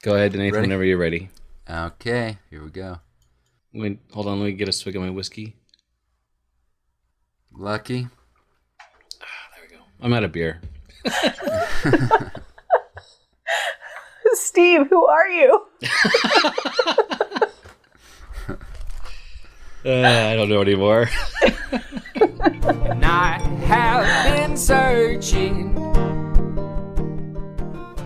Go ahead, Nathan, whenever you're ready. Okay, here we go. Hold on, let me get a swig of my whiskey. Lucky. There we go. I'm out of beer. Steve, who are you? I don't know anymore. And I have been searching.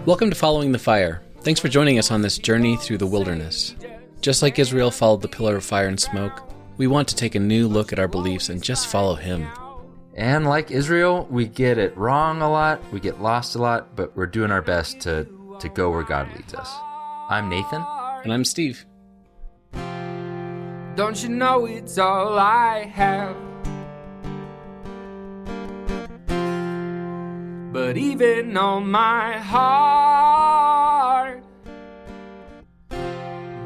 Welcome to Following the Fire. Thanks for joining us on this journey through the wilderness. Just like Israel followed the pillar of fire and smoke, we want to take a new look at our beliefs and just follow him. And like Israel, we get it wrong a lot, we get lost a lot, but we're doing our best to go where God leads us. I'm Nathan. And I'm Steve. Don't you know it's all I have? But even on my heart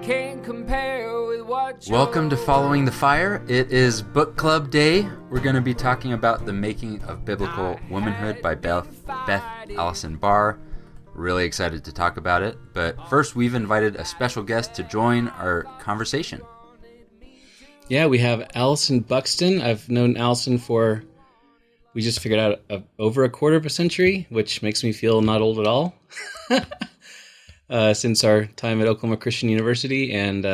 can't compare with what you. Welcome to Following the Fire. It is book club day. We're going to be talking about The Making of Biblical Womanhood by Beth Allison Barr. Really excited to talk about it. But first, we've invited a special guest to join our conversation. Yeah, we have Alison Buxton. I've known Alison for, we just figured out, over a quarter of a century, which makes me feel not old at all, since our time at Oklahoma Christian University. And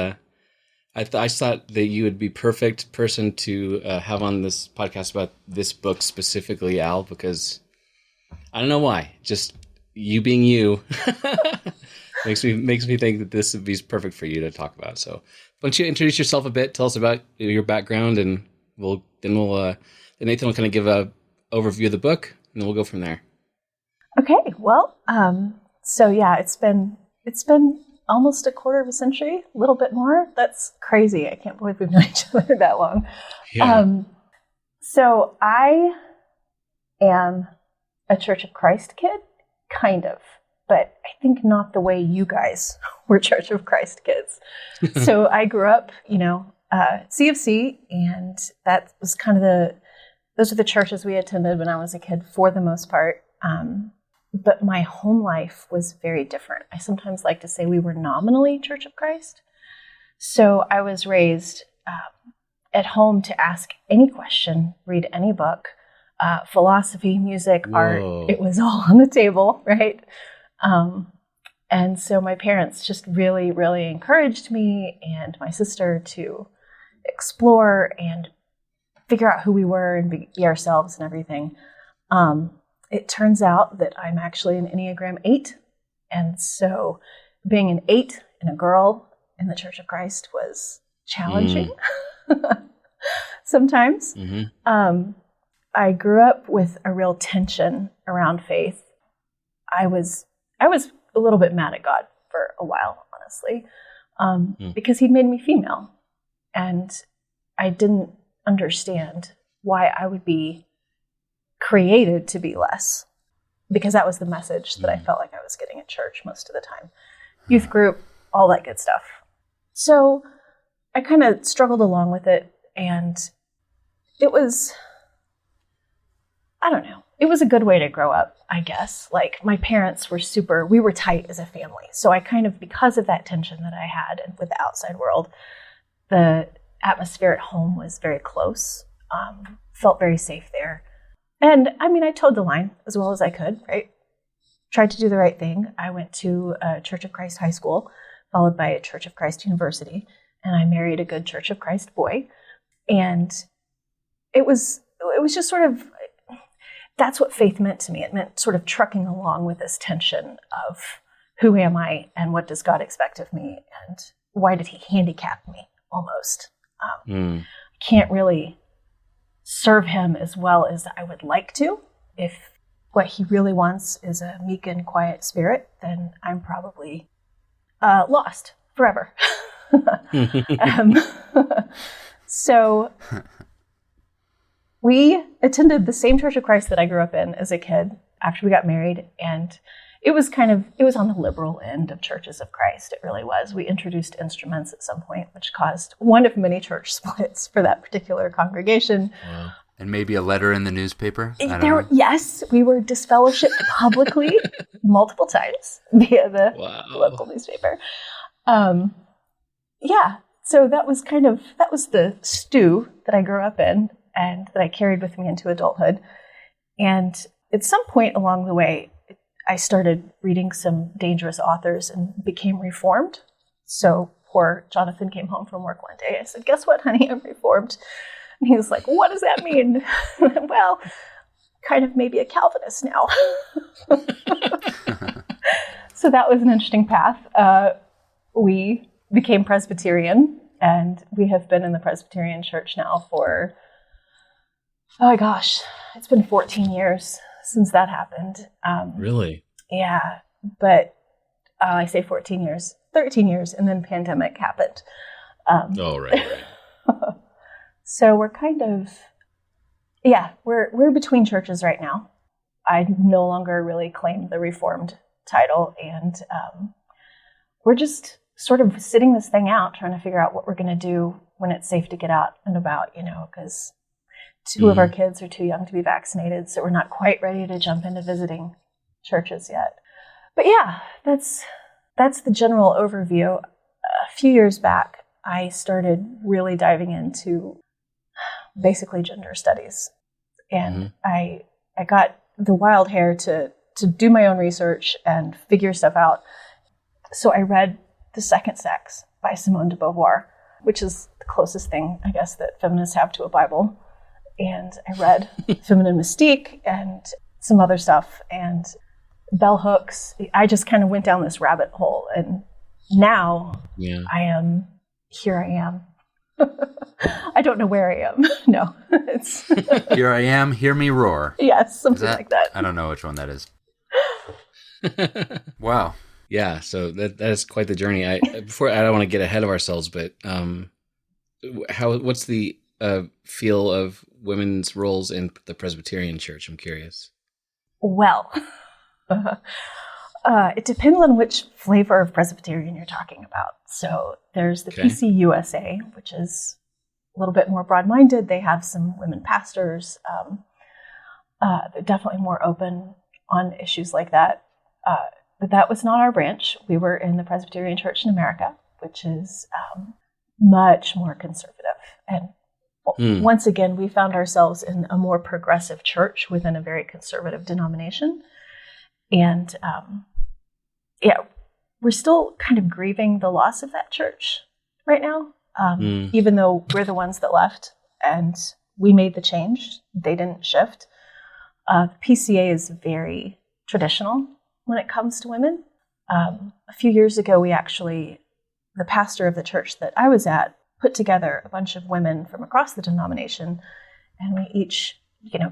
I thought that you would be perfect person to have on this podcast about this book specifically, Al, because I don't know why. Just you being you makes me think that this would be perfect for you to talk about. So why don't you introduce yourself a bit? Tell us about your background, and then Nathan will kind of give a overview of the book, and then we'll go from there. Okay, well, so yeah, it's been almost a quarter of a century, a little bit more. That's crazy. I can't believe we've known each other that long. Yeah. So I am a Church of Christ kid, kind of, but I think not the way you guys were Church of Christ kids. So I grew up, CFC, and that was kind of those are the churches we attended when I was a kid for the most part. But my home life was very different. I sometimes like to say we were nominally Church of Christ. So I was raised at home to ask any question, read any book, philosophy, music, art. It was all on the table, right? And so my parents just really, really encouraged me and my sister to explore and figure out who we were and be ourselves and everything. It turns out that I'm actually an Enneagram 8. And so being an 8 and a girl in the Church of Christ was challenging sometimes. Mm-hmm. I grew up with a real tension around faith. I was a little bit mad at God for a while, honestly, because he'd made me female. And I didn't understand why I would be created to be less, because that was the message that I felt like I was getting at church most of the time. Youth group, all that good stuff. So I kind of struggled along with it, and it was, I don't know, it was a good way to grow up, I guess. Like, my parents were we were tight as a family. So I kind of, because of that tension that I had and with the outside world, the atmosphere at home was very close, felt very safe there. And I mean, I towed the line as well as I could, right? Tried to do the right thing. I went to a Church of Christ high school, followed by a Church of Christ university, and I married a good Church of Christ boy. And it was just sort of, that's what faith meant to me. It meant sort of trucking along with this tension of who am I and what does God expect of me and why did he handicap me almost. I can't really serve him as well as I would like to. If what he really wants is a meek and quiet spirit, then I'm probably lost forever. So we attended the same Church of Christ that I grew up in as a kid after we got married, and it was on the liberal end of Churches of Christ. It really was. We introduced instruments at some point, which caused one of many church splits for that particular congregation. And maybe a letter in the newspaper? I don't know. Yes, we were disfellowshipped publicly multiple times via the local newspaper. Yeah, so that was the stew that I grew up in and that I carried with me into adulthood. And at some point along the way, I started reading some dangerous authors and became reformed. So poor Jonathan came home from work one day. I said, "Guess what, honey? I'm reformed." And he was like, "What does that mean?" Well, kind of maybe a Calvinist now. So that was an interesting path. We became Presbyterian, and we have been in the Presbyterian church now for, oh my gosh, it's been 14 years since that happened. Really? Yeah, but I say 14 years, 13 years, and then pandemic happened. Right. So we're kind of, we're between churches right now. I no longer really claim the Reformed title, and we're just sort of sitting this thing out, trying to figure out what we're going to do when it's safe to get out and about, because two of our kids are too young to be vaccinated, so we're not quite ready to jump into visiting churches yet. But yeah, that's the general overview. A few years back, I started really diving into basically gender studies. And I got the wild hair to do my own research and figure stuff out. So I read The Second Sex by Simone de Beauvoir, which is the closest thing, I guess, that feminists have to a Bible. And I read Feminine Mystique and some other stuff, and bell hooks. I just kind of went down this rabbit hole, and now here I am. I don't know where I am. No, it's Here I am, hear me roar. Yes, something like that. I don't know which one that is. Wow. Yeah, so that is quite the journey. I don't want to get ahead of ourselves, but what's the feel of women's roles in the Presbyterian Church? I'm curious. Well, it depends on which flavor of Presbyterian you're talking about. So there's the PCUSA, which is a little bit more broad-minded. They have some women pastors. They're definitely more open on issues like that. But that was not our branch. We were in the Presbyterian Church in America, which is much more conservative. And once again, we found ourselves in a more progressive church within a very conservative denomination. And we're still kind of grieving the loss of that church right now, even though we're the ones that left and we made the change. They didn't shift. The PCA is very traditional when it comes to women. A few years ago, the pastor of the church that I was at put together a bunch of women from across the denomination, and we each,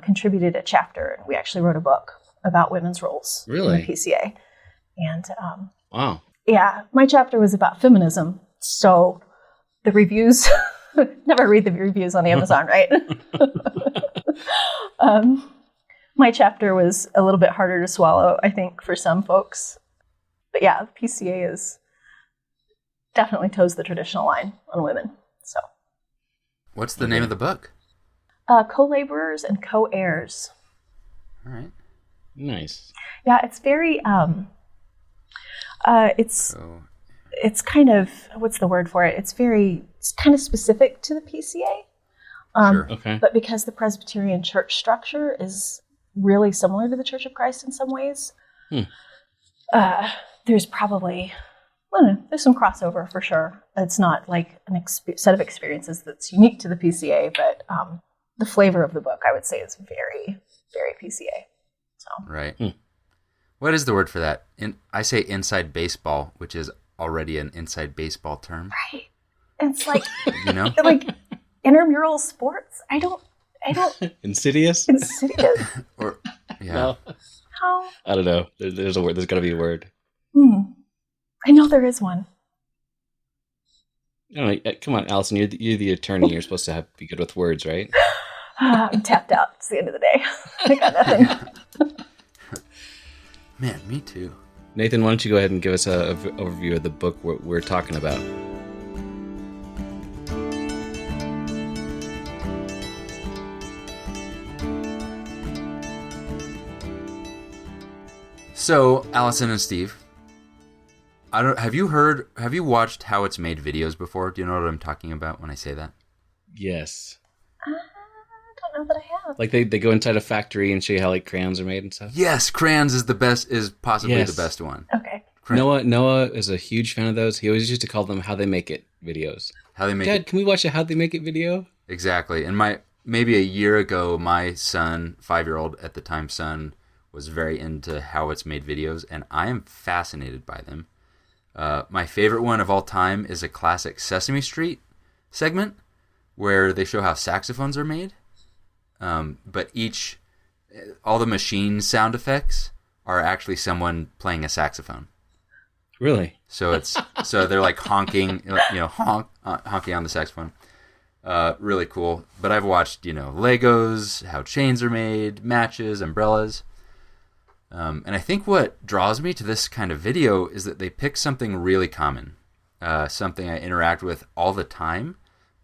contributed a chapter, and we actually wrote a book about women's roles in the PCA. And wow. Yeah, my chapter was about feminism. So the reviews, never read the reviews on Amazon, right? My chapter was a little bit harder to swallow, I think, for some folks. But yeah, the PCA is definitely toes the traditional line on women. So, what's the name of the book? Co-laborers and co-heirs. All right. Nice. Yeah, it's very. It's kind of, what's the word for it? It's kind of specific to the PCA. Sure. Okay. But because the Presbyterian church structure is really similar to the Church of Christ in some ways, there's probably, there's some crossover for sure. It's not like a set of experiences that's unique to the PCA, but the flavor of the book, I would say, is very, very PCA. So. Right. What is the word for that? I say inside baseball, which is already an inside baseball term. Right. It's like, like intramural sports. I don't. Insidious? Insidious. Or, yeah. No. How? I don't know. There's a word. There's got to be a word. I know there is one. I don't know. Come on, Alison. You're the attorney. You're supposed to be good with words, right? I'm tapped out. It's the end of the day. I got nothing. Man, me too. Nathan, why don't you go ahead and give us an overview of the book we're talking about? So, Alison and Steve, have you watched How It's Made videos before? Do you know what I'm talking about when I say that? Yes. I don't know that I have. Like they go inside a factory and show you how like crayons are made and stuff. Yes, crayons is possibly the best one. Okay. Noah is a huge fan of those. He always used to call them "How They Make It" videos. How they make Dad, it. can we watch a "How They Make It" video? Exactly. And maybe a year ago, my son, 5-year-old at the time son, was very into How It's Made videos, and I am fascinated by them. My favorite one of all time is a classic Sesame Street segment where they show how saxophones are made. But all the machine sound effects are actually someone playing a saxophone. Really? So they're like honking, honking on the saxophone. Really cool. But I've watched, Legos, how chains are made, matches, umbrellas. And I think what draws me to this kind of video is that they pick something really common, something I interact with all the time,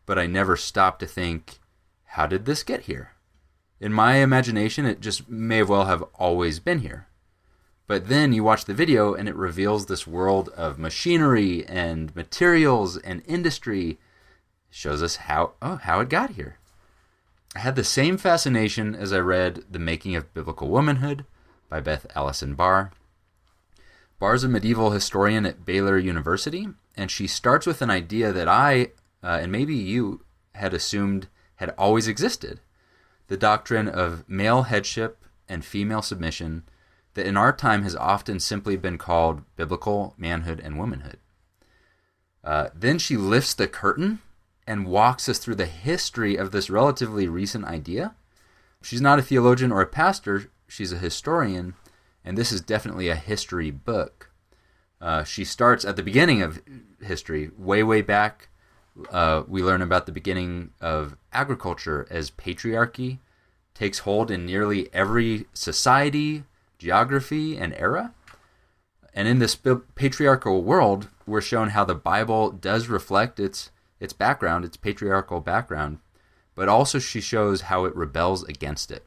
but I never stop to think, how did this get here? In my imagination, it just may well have always been here. But then you watch the video and it reveals this world of machinery and materials and industry. It shows us how it got here. I had the same fascination as I read The Making of Biblical Womanhood by Beth Allison Barr. Barr's a medieval historian at Baylor University, and she starts with an idea that I, and maybe you, had assumed had always existed. The doctrine of male headship and female submission that in our time has often simply been called biblical manhood and womanhood. Then she lifts the curtain and walks us through the history of this relatively recent idea. She's not a theologian or a pastor, she's a historian, and this is definitely a history book. She starts at the beginning of history, way back. We learn about the beginning of agriculture as patriarchy takes hold in nearly every society, geography, and era. And in this patriarchal world, we're shown how the Bible does reflect its background, its patriarchal background, but also she shows how it rebels against it.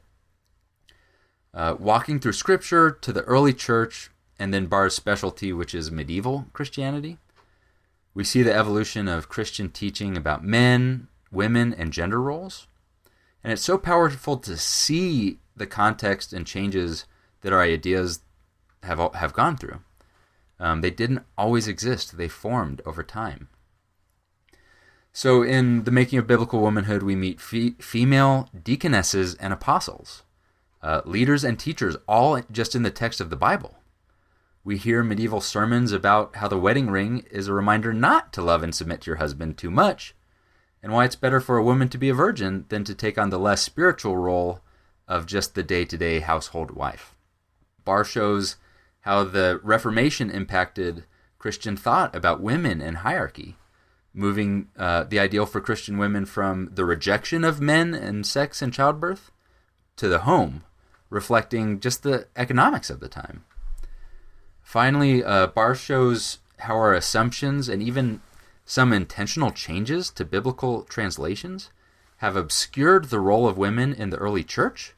Walking through Scripture to the early church, and then Barr's specialty, which is medieval Christianity, we see the evolution of Christian teaching about men, women, and gender roles. And it's so powerful to see the context and changes that our ideas have gone through. They didn't always exist. They formed over time. So in The Making of Biblical Womanhood, we meet female deaconesses and apostles, leaders and teachers, all just in the text of the Bible. We hear medieval sermons about how the wedding ring is a reminder not to love and submit to your husband too much, and why it's better for a woman to be a virgin than to take on the less spiritual role of just the day-to-day household wife. Barr shows how the Reformation impacted Christian thought about women and hierarchy, moving the ideal for Christian women from the rejection of men and sex and childbirth to the home, reflecting just the economics of the time. Finally, Barr shows how our assumptions and even some intentional changes to biblical translations have obscured the role of women in the early church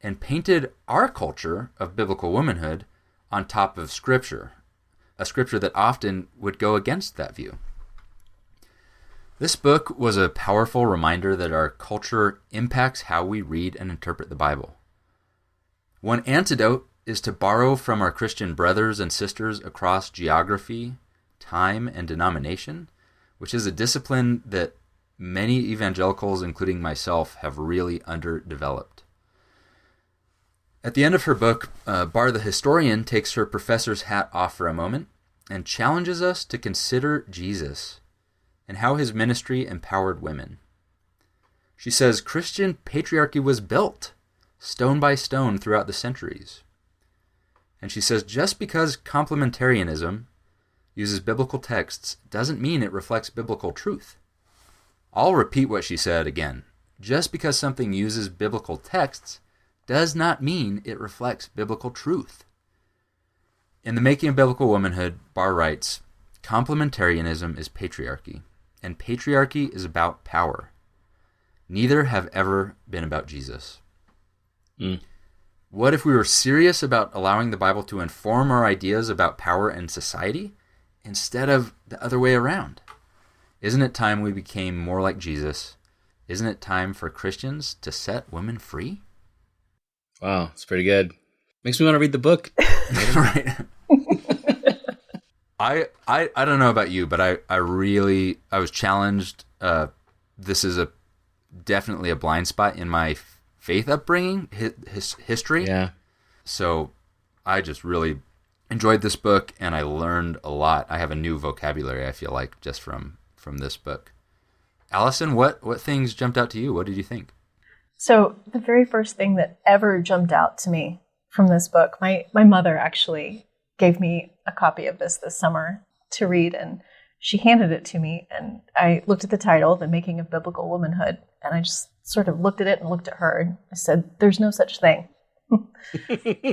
and painted our culture of biblical womanhood on top of Scripture, a Scripture that often would go against that view. This book was a powerful reminder that our culture impacts how we read and interpret the Bible. One antidote is to borrow from our Christian brothers and sisters across geography, time, and denomination, which is a discipline that many evangelicals, including myself, have really underdeveloped. At the end of her book, Barr the historian takes her professor's hat off for a moment and challenges us to consider Jesus and how his ministry empowered women. She says Christian patriarchy was built stone by stone throughout the centuries. And she says just because complementarianism uses biblical texts doesn't mean it reflects biblical truth. I'll repeat what she said again. Just because something uses biblical texts does not mean it reflects biblical truth. In The Making of Biblical Womanhood, Barr writes, complementarianism is patriarchy, and patriarchy is about power. Neither have ever been about Jesus. What if we were serious about allowing the Bible to inform our ideas about power and society instead of the other way around? Isn't it time we became more like Jesus? Isn't it time for Christians to set women free? Wow, it's pretty good. Makes me want to read the book. Right. I don't know about you, but I was challenged. This is definitely a blind spot in my faith upbringing, history. Yeah. So I just really enjoyed this book, and I learned a lot. I have a new vocabulary, I feel like, just from this book. Alison, what things jumped out to you? What did you think? So the very first thing that ever jumped out to me from this book, my mother actually gave me a copy of this summer to read, and she handed it to me, and I looked at the title, The Making of Biblical Womanhood, and I just sort of looked at it and looked at her, and I said, there's no such thing.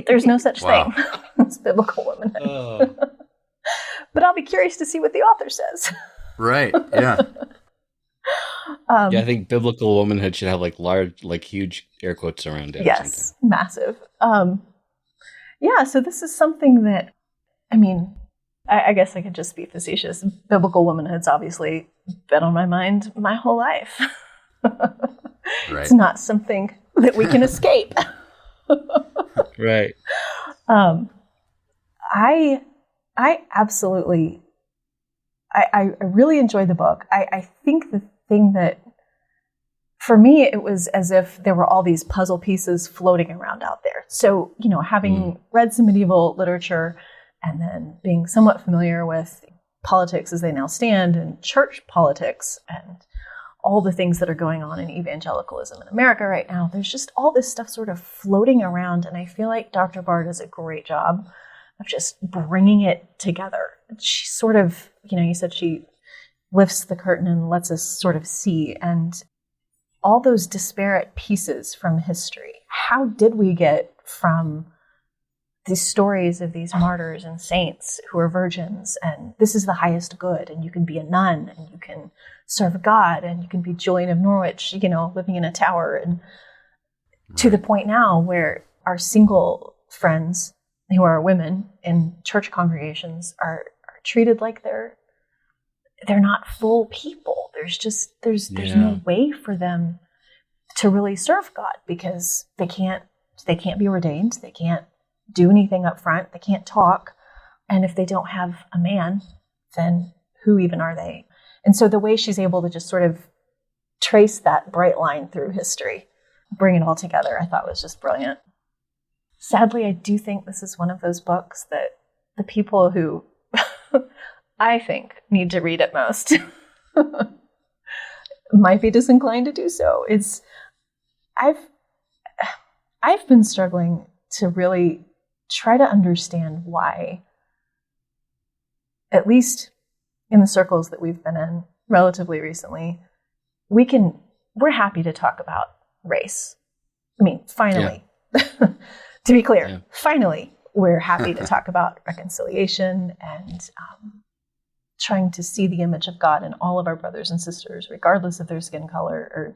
There's no such thing as biblical womanhood. Oh. But I'll be curious to see what the author says. Right, yeah. Yeah, I think biblical womanhood should have huge air quotes around it. Yes, massive. Yeah, so this is something that, I mean, I guess I could just be facetious. Biblical womanhood's obviously been on my mind my whole life. Right. It's not something that we can escape. Right. I absolutely, I really enjoyed the book. I think the thing that, for me, it was as if there were all these puzzle pieces floating around out there. So, having read some medieval literature and then being somewhat familiar with politics as they now stand and church politics and all the things that are going on in evangelicalism in America right now, there's just all this stuff sort of floating around. And I feel like Dr. Barr does a great job of just bringing it together. She sort of, you said she lifts the curtain and lets us sort of see, and all those disparate pieces from history. How did we get from these stories of these martyrs and saints who are virgins, and this is the highest good, and you can be a nun, and you can serve God, and you can be Julian of Norwich, living in a tower, and to the point now where our single friends who are women in church congregations are treated like they're not full people. There's no way for them to really serve God because they can't be ordained. They can't do anything up front. They can't talk. And if they don't have a man, then who even are they? And so the way she's able to just sort of trace that bright line through history, bring it all together, I thought was just brilliant. Sadly, I do think this is one of those books that the people who I think need to read it most might be disinclined to do so. I've been struggling to really try to understand why, at least in the circles that we've been in relatively recently, we're happy to talk about race. I mean, finally, to be clear, finally, we're happy to talk about reconciliation and trying to see the image of God in all of our brothers and sisters, regardless of their skin color or,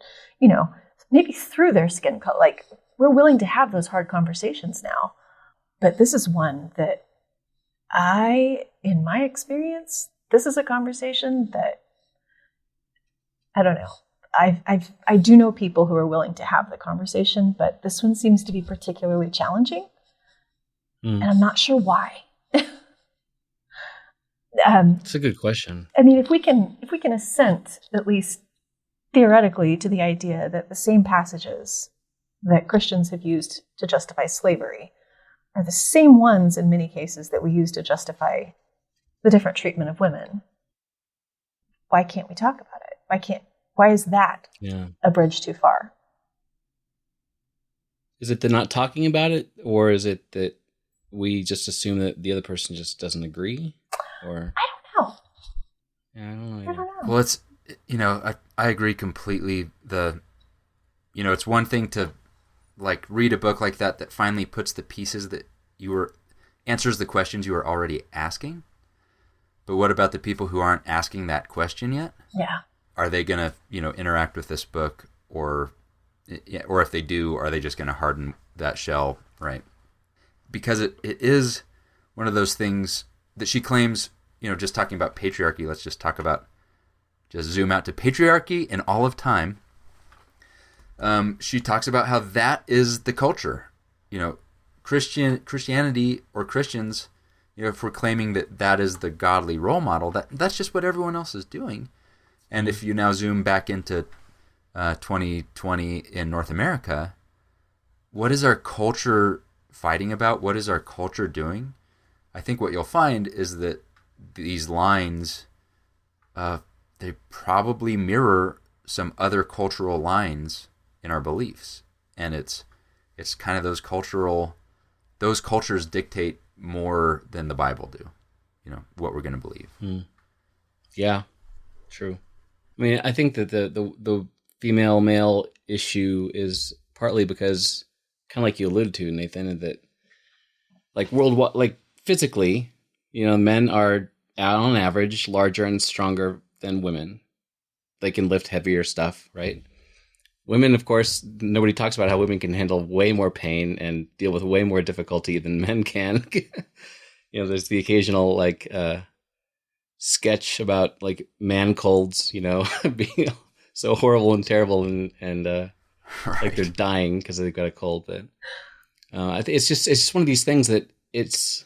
maybe through their skin color. Like, we're willing to have those hard conversations now. But this is one that in my experience, this is a conversation that, I don't know. I do know people who are willing to have the conversation, but this one seems to be particularly challenging. And I'm not sure why. It's a good question. I mean, if we can assent, at least theoretically, to the idea that the same passages that Christians have used to justify slavery are the same ones in many cases that we use to justify the different treatment of women, why can't we talk about it? Why is that a bridge too far? Is it the not talking about it, or is it that we just assume that the other person just doesn't agree? Or I don't know. Yeah, I don't know. Well, it's, I agree completely. It's one thing to read a book like that finally puts the pieces that answers the questions you were already asking. But what about the people who aren't asking that question yet? Yeah. Are they going to, interact with this book, or if they do, are they just going to harden that shell Right. Because it is one of those things that she claims, just talking about patriarchy, let's just zoom out to patriarchy in all of time. She talks about how that is the culture. Christianity or Christians, if we're claiming that is the godly role model, that's just what everyone else is doing. And if you now zoom back into 2020 in North America, what is our culture fighting about? What is our culture doing? I think what you'll find is that these lines, they probably mirror some other cultural lines in our beliefs. And it's kind of those cultures dictate more than the Bible do, what we're going to believe. Yeah, true. I mean, I think that the female male issue is partly because, kind of like you alluded to, Nathan, that like worldwide, like physically, men are on average larger and stronger than women. They can lift heavier stuff, right? Women, of course, nobody talks about how women can handle way more pain and deal with way more difficulty than men can. There's the occasional sketch about like man colds, being so horrible and terrible and right. Like they're dying because they've got a cold. But I think it's just one of these things that it's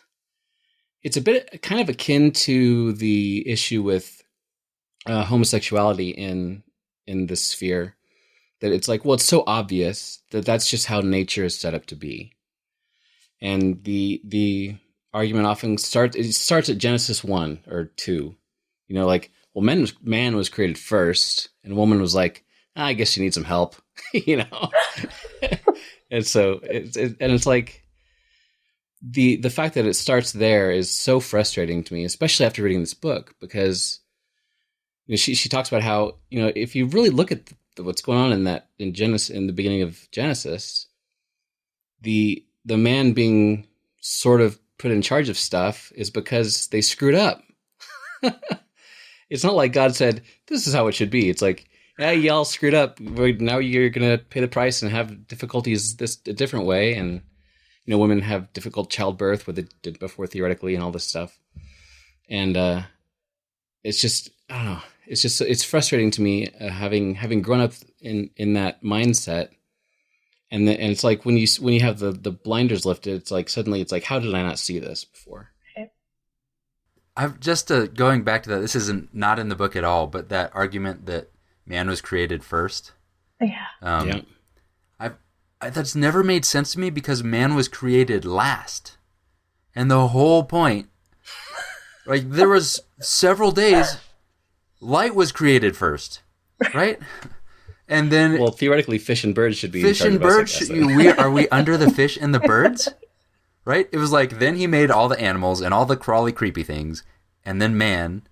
a bit kind of akin to the issue with homosexuality in this sphere. That it's like, well, it's so obvious that that's just how nature is set up to be. And the argument often starts at Genesis 1 or 2. Like, well, man was created first, and woman was like, I guess you need some help, And so it's like the fact that it starts there is so frustrating to me, especially after reading this book, because she talks about how, if you really look at what's going on in Genesis, in the beginning of Genesis, the man being sort of put in charge of stuff is because they screwed up. It's not like God said, this is how it should be. It's like, yeah, y'all screwed up. Now you're going to pay the price and have difficulties a different way. And, women have difficult childbirth, what they did before theoretically and all this stuff. And it's just, I don't know. It's frustrating to me having grown up in that mindset, and it's like when you have the blinders lifted, it's like suddenly it's like, how did I not see this before? I've just going back to that. This isn't not in the book at all, but that argument that man was created first. Yeah. That's never made sense to me because man was created last, and the whole point, like there was several days. Light was created first, right? And then, well, theoretically, fish and birds should be. Fish and birds. Are we under the fish and the birds? Right? It was like then he made all the animals and all the crawly, creepy things, and then man,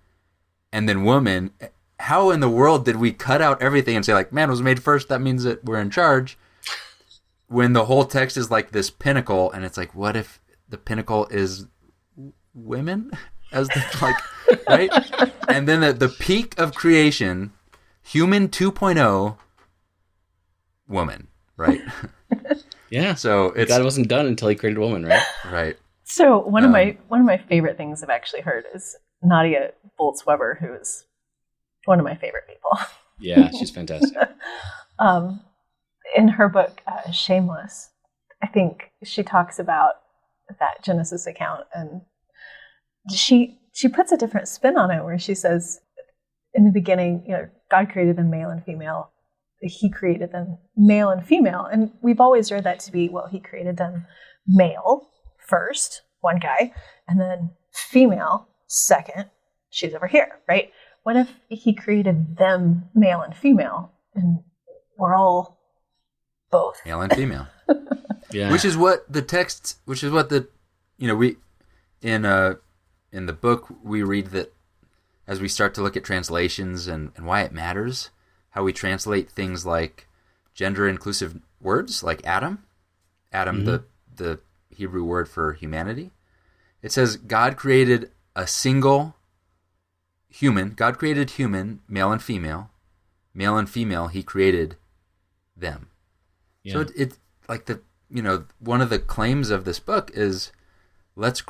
and then woman. How in the world did we cut out everything and say like man was made first? That means that we're in charge. When the whole text is like this pinnacle, and it's like, what if the pinnacle is women? As the right? And then the peak of creation, human 2.0, woman, right? Yeah. So God wasn't done until he created woman, right? Right. So one of my favorite things I've actually heard is Nadia Bolz-Weber, who is one of my favorite people. Yeah, she's fantastic. In her book, Shameless, I think she talks about that Genesis account, and she puts a different spin on it where she says in the beginning, God created them male and female. He created them male and female. And we've always read that to be, well, he created them male first, one guy, and then female second. She's over here, right? What if he created them male and female and we're all both male and female? Yeah. Which is what we in the book, we read that as we start to look at translations and why it matters, how we translate things like gender-inclusive words, like Adam, mm-hmm. the Hebrew word for humanity. It says God created a single human. God created human, male and female. Male and female, he created them. Yeah. So it's like one of the claims of this book is let's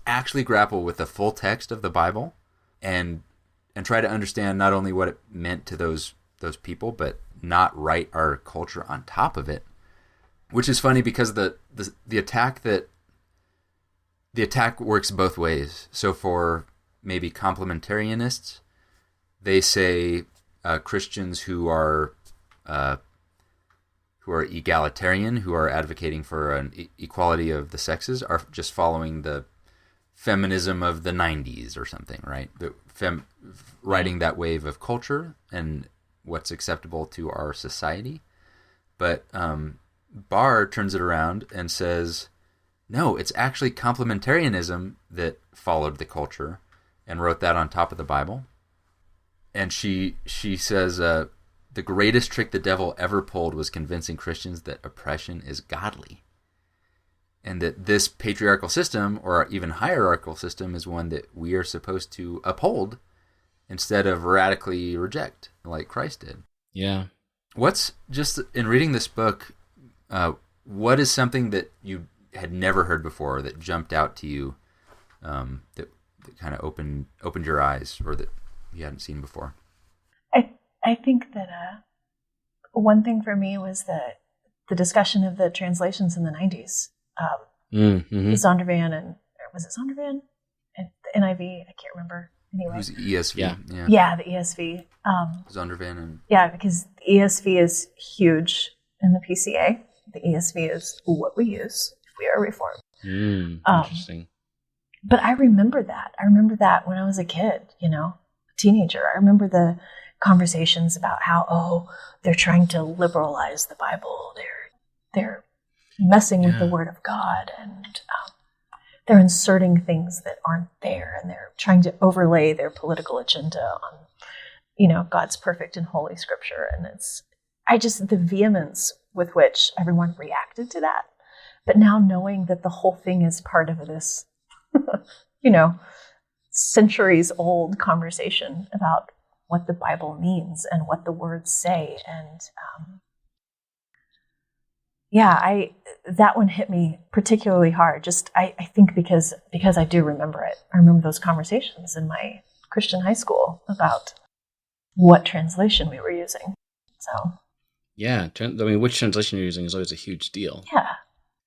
actually grapple with the full text of the Bible and try to understand not only what it meant to those people, but not write our culture on top of it. Which is funny because the attack works both ways. So for maybe complementarianists, they say Christians who are egalitarian, who are advocating for an equality of the sexes, are just following the feminism of the 90s or something, right? Riding that wave of culture and what's acceptable to our society. But Barr turns it around and says, no, it's actually complementarianism that followed the culture and wrote that on top of the Bible. And she says, the greatest trick the devil ever pulled was convincing Christians that oppression is godly. And that this patriarchal system, or even hierarchical system, is one that we are supposed to uphold instead of radically reject, like Christ did. Yeah. What's, just in reading this book, what is something that you had never heard before that jumped out to you, that kind of opened your eyes, or that you hadn't seen before? I think that one thing for me was the discussion of the translations in the 90s. Zondervan and was it Zondervan and the NIV? I can't remember. Anyway, it was ESV. Yeah, the ESV. Zondervan and because the ESV is huge in the PCA. The ESV is what we use if we are Reformed. Interesting. But I remember that. I remember that when I was a kid, a teenager. I remember the conversations about how, they're trying to liberalize the Bible. They're messing with the Word of God, and they're inserting things that aren't there, and they're trying to overlay their political agenda on, God's perfect and holy Scripture. And the vehemence with which everyone reacted to that. But now knowing that the whole thing is part of this, centuries old conversation about what the Bible means and what the words say. And that one hit me particularly hard. Just, I think because I do remember it. I remember those conversations in my Christian high school about what translation we were using. So. Yeah. Which translation you're using is always a huge deal. Yeah.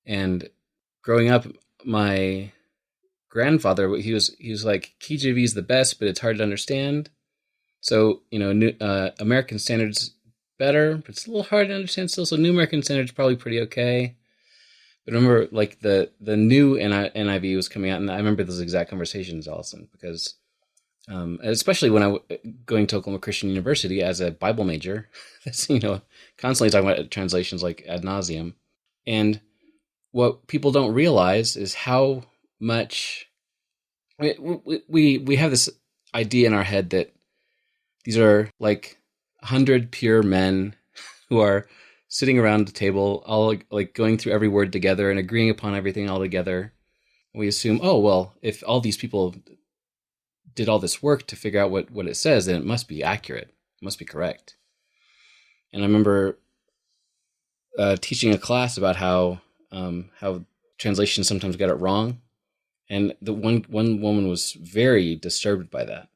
And growing up, my grandfather, he was like, KJV is the best, but it's hard to understand. So, American Standard's better, but it's a little hard to understand still. So New American Standard's probably pretty okay. But remember, like the new NIV was coming out, and I remember those exact conversations, Alison, because especially when I going to Oklahoma Christian University as a Bible major, that's constantly talking about translations like ad nauseum. And what people don't realize is how much we have this idea in our head that these are like 100 pure men who are sitting around the table, all like going through every word together and agreeing upon everything all together. We assume, if all these people did all this work to figure out what it says, then it must be accurate, it must be correct. And I remember teaching a class about how translations sometimes got it wrong, and the one woman was very disturbed by that.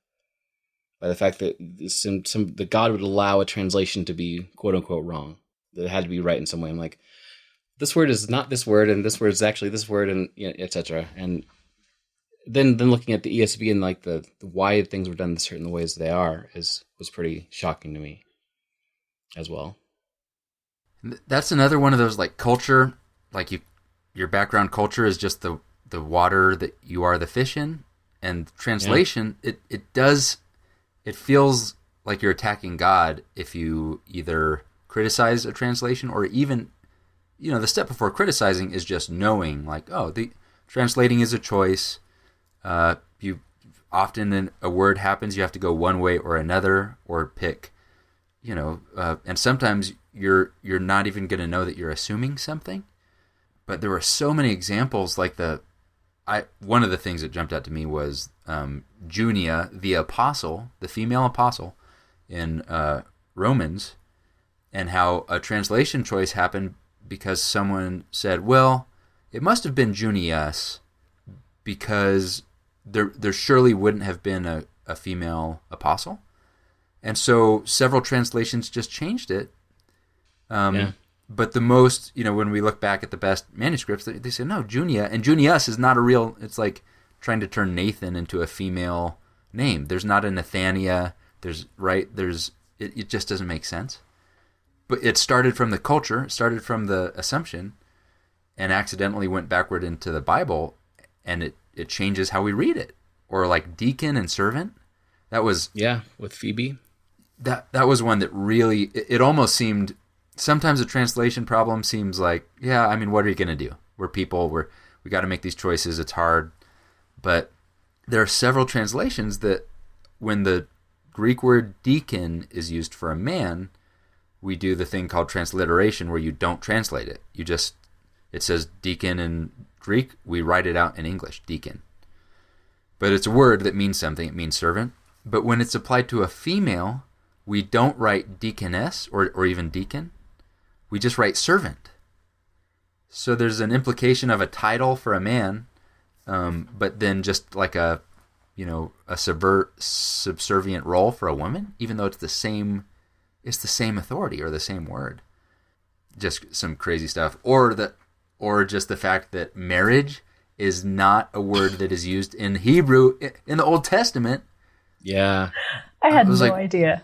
By the fact that that God would allow a translation to be quote unquote wrong, that it had to be right in some way. I'm like, this word is not this word, and this word is actually this word, and etc. And then looking at the ESV and like the why things were done in certain ways they are was pretty shocking to me as well. That's another one of those, like, culture, like your background culture is just the water that you are the fish in, and translation it feels like you're attacking God if you either criticize a translation, or even, the step before criticizing is just knowing, like, the translating is a choice. You often, a word happens, you have to go one way or another, or pick, and sometimes you're not even going to know that you're assuming something. But there were so many examples, like one of the things that jumped out to me was Junia, the apostle, the female apostle in Romans, and how a translation choice happened because someone said, well, it must have been Junius because there surely wouldn't have been a female apostle. And so several translations just changed it. But the most, when we look back at the best manuscripts, they say, no, Junia. And Junius is not a real, it's like trying to turn Nathan into a female name. There's not a Nathania. It just doesn't make sense. But it started from the culture, started from the assumption, and accidentally went backward into the Bible, and it changes how we read it. Or like deacon and servant. That was... Yeah, with Phoebe. That was one that really... It almost seemed... Sometimes a translation problem seems like, yeah, I mean, what are you going to do? We're people, we got to make these choices, it's hard. But there are several translations that when the Greek word deacon is used for a man, we do the thing called transliteration where you don't translate it. It says deacon in Greek, we write it out in English, deacon. But it's a word that means something, it means servant. But when it's applied to a female, we don't write deaconess or even deacon. We just write servant. So there's an implication of a title for a man, but then just like a subservient role for a woman, even though it's the same authority or the same word. Just some crazy stuff. Or just the fact that marriage is not a word that is used in Hebrew in the Old Testament. Yeah. I had no idea.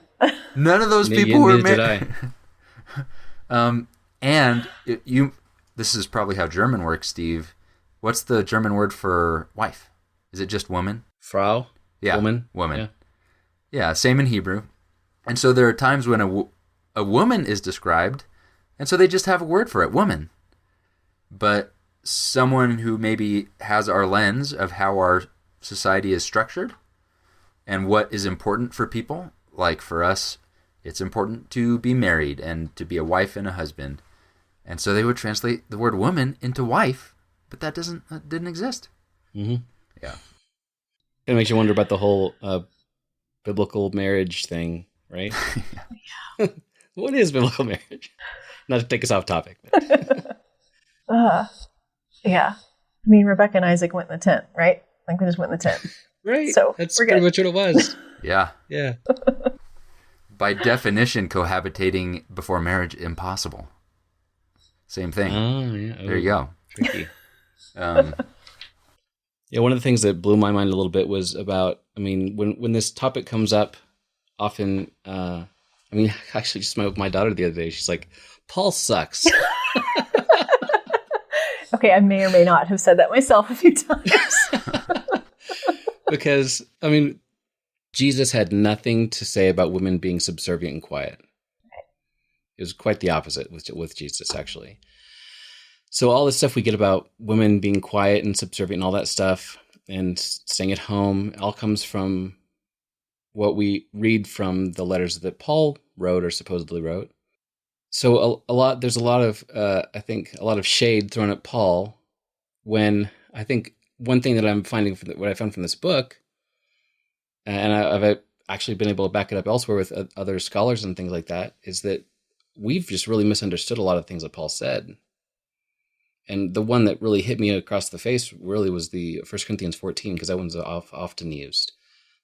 None of those people were married. This is probably how German works, Steve. What's the German word for wife? Is it just woman? Frau? Yeah. Woman? Yeah, same in Hebrew. And so there are times when a woman is described, and so they just have a word for it, woman. But someone who maybe has our lens of how our society is structured and what is important for people, like for us, it's important to be married and to be a wife and a husband. And so they would translate the word woman into wife, but that didn't exist. Mm-hmm. Yeah. It makes you wonder about the whole biblical marriage thing, right? What is biblical marriage? Not to take us off topic. Yeah. I mean, Rebecca and Isaac went in the tent, right? Like they just went in the tent. Right. So that's pretty much what it was. Yeah. Yeah. By definition, cohabitating before marriage, impossible. Same thing. Oh, yeah. There you go. Tricky. Yeah, one of the things that blew my mind a little bit was about, I mean, when this topic comes up, often, actually just with my daughter the other day, she's like, Paul sucks. Okay, I may or may not have said that myself a few times. Because, I mean, Jesus had nothing to say about women being subservient and quiet. Right. It was quite the opposite with Jesus, actually. So all the stuff we get about women being quiet and subservient and all that stuff and staying at home all comes from what we read from the letters that Paul wrote or supposedly wrote. So there's a lot of shade thrown at Paul when I think one thing that I'm finding what I found from this book, and I've actually been able to back it up elsewhere with other scholars and things like that, is that we've just really misunderstood a lot of things that Paul said. And the one that really hit me across the face really was the 1 Corinthians 14, because that one's often used.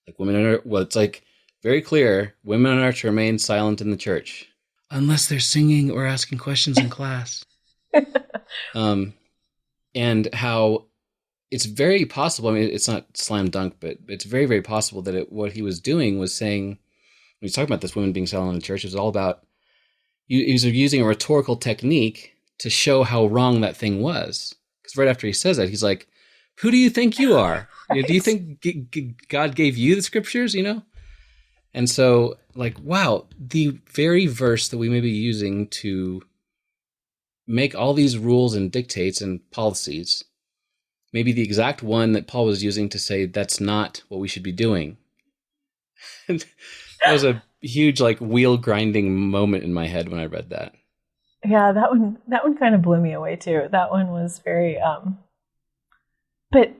Like it's like very clear, women are to remain silent in the church. Unless they're singing or asking questions in class. And how it's very possible, I mean, it's not slam dunk, but it's very, very possible that what he was doing was saying, when he's talking about this women being silent in the church, it was all about, he was using a rhetorical technique to show how wrong that thing was. Because right after he says that, he's like, who do you think you are? Right. Do you think God gave you the scriptures, And so, like, wow, the very verse that we may be using to make all these rules and dictates and policies, maybe the exact one that Paul was using to say that's not what we should be doing. That was a huge, like, wheel grinding moment in my head when I read that. Yeah, that one kind of blew me away too. That one was very, but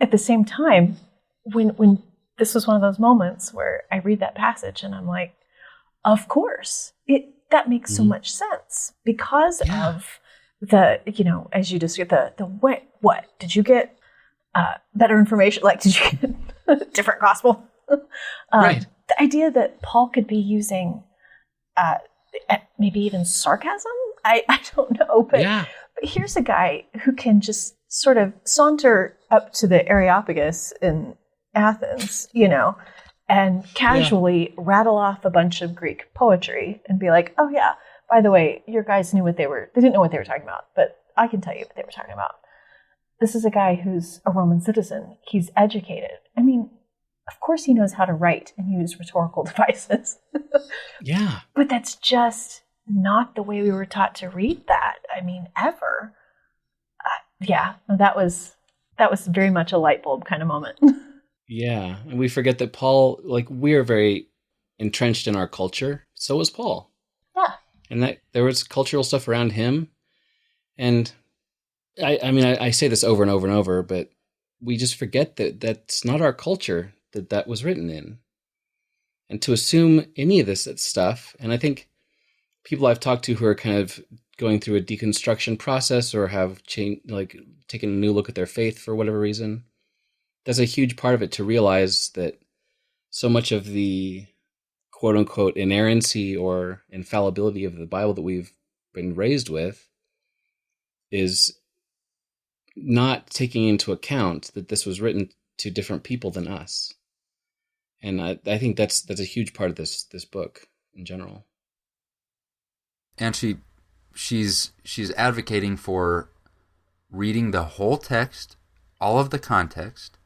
at the same time, when this was one of those moments where I read that passage and I'm like, of course, that makes so much sense because of as you described, the what? Did you get better information? Like, did you get a different gospel? Right. The idea that Paul could be using maybe even sarcasm, I don't know, but here's a guy who can just sort of saunter up to the Areopagus in Athens, and casually rattle off a bunch of Greek poetry and be like, oh yeah, by the way, your guys they didn't know what they were talking about, but I can tell you what they were talking about. This is a guy who's a Roman citizen. He's educated. I mean, of course he knows how to write and use rhetorical devices. Yeah. But that's just not the way we were taught to read that. I mean, ever. That was very much a light bulb kind of moment. Yeah. And we forget that Paul, we're very entrenched in our culture. So was Paul. Yeah. And that there was cultural stuff around him. And I say this over and over and over, but we just forget that that's not our culture that was written in. And to assume any of this stuff, and I think people I've talked to who are kind of going through a deconstruction process or have taken a new look at their faith for whatever reason, that's a huge part of it, to realize that so much of the quote unquote inerrancy or infallibility of the Bible that we've been raised with is not taking into account that this was written to different people than us. And I think that's a huge part of this book in general. And she's advocating for reading the whole text, all of the context,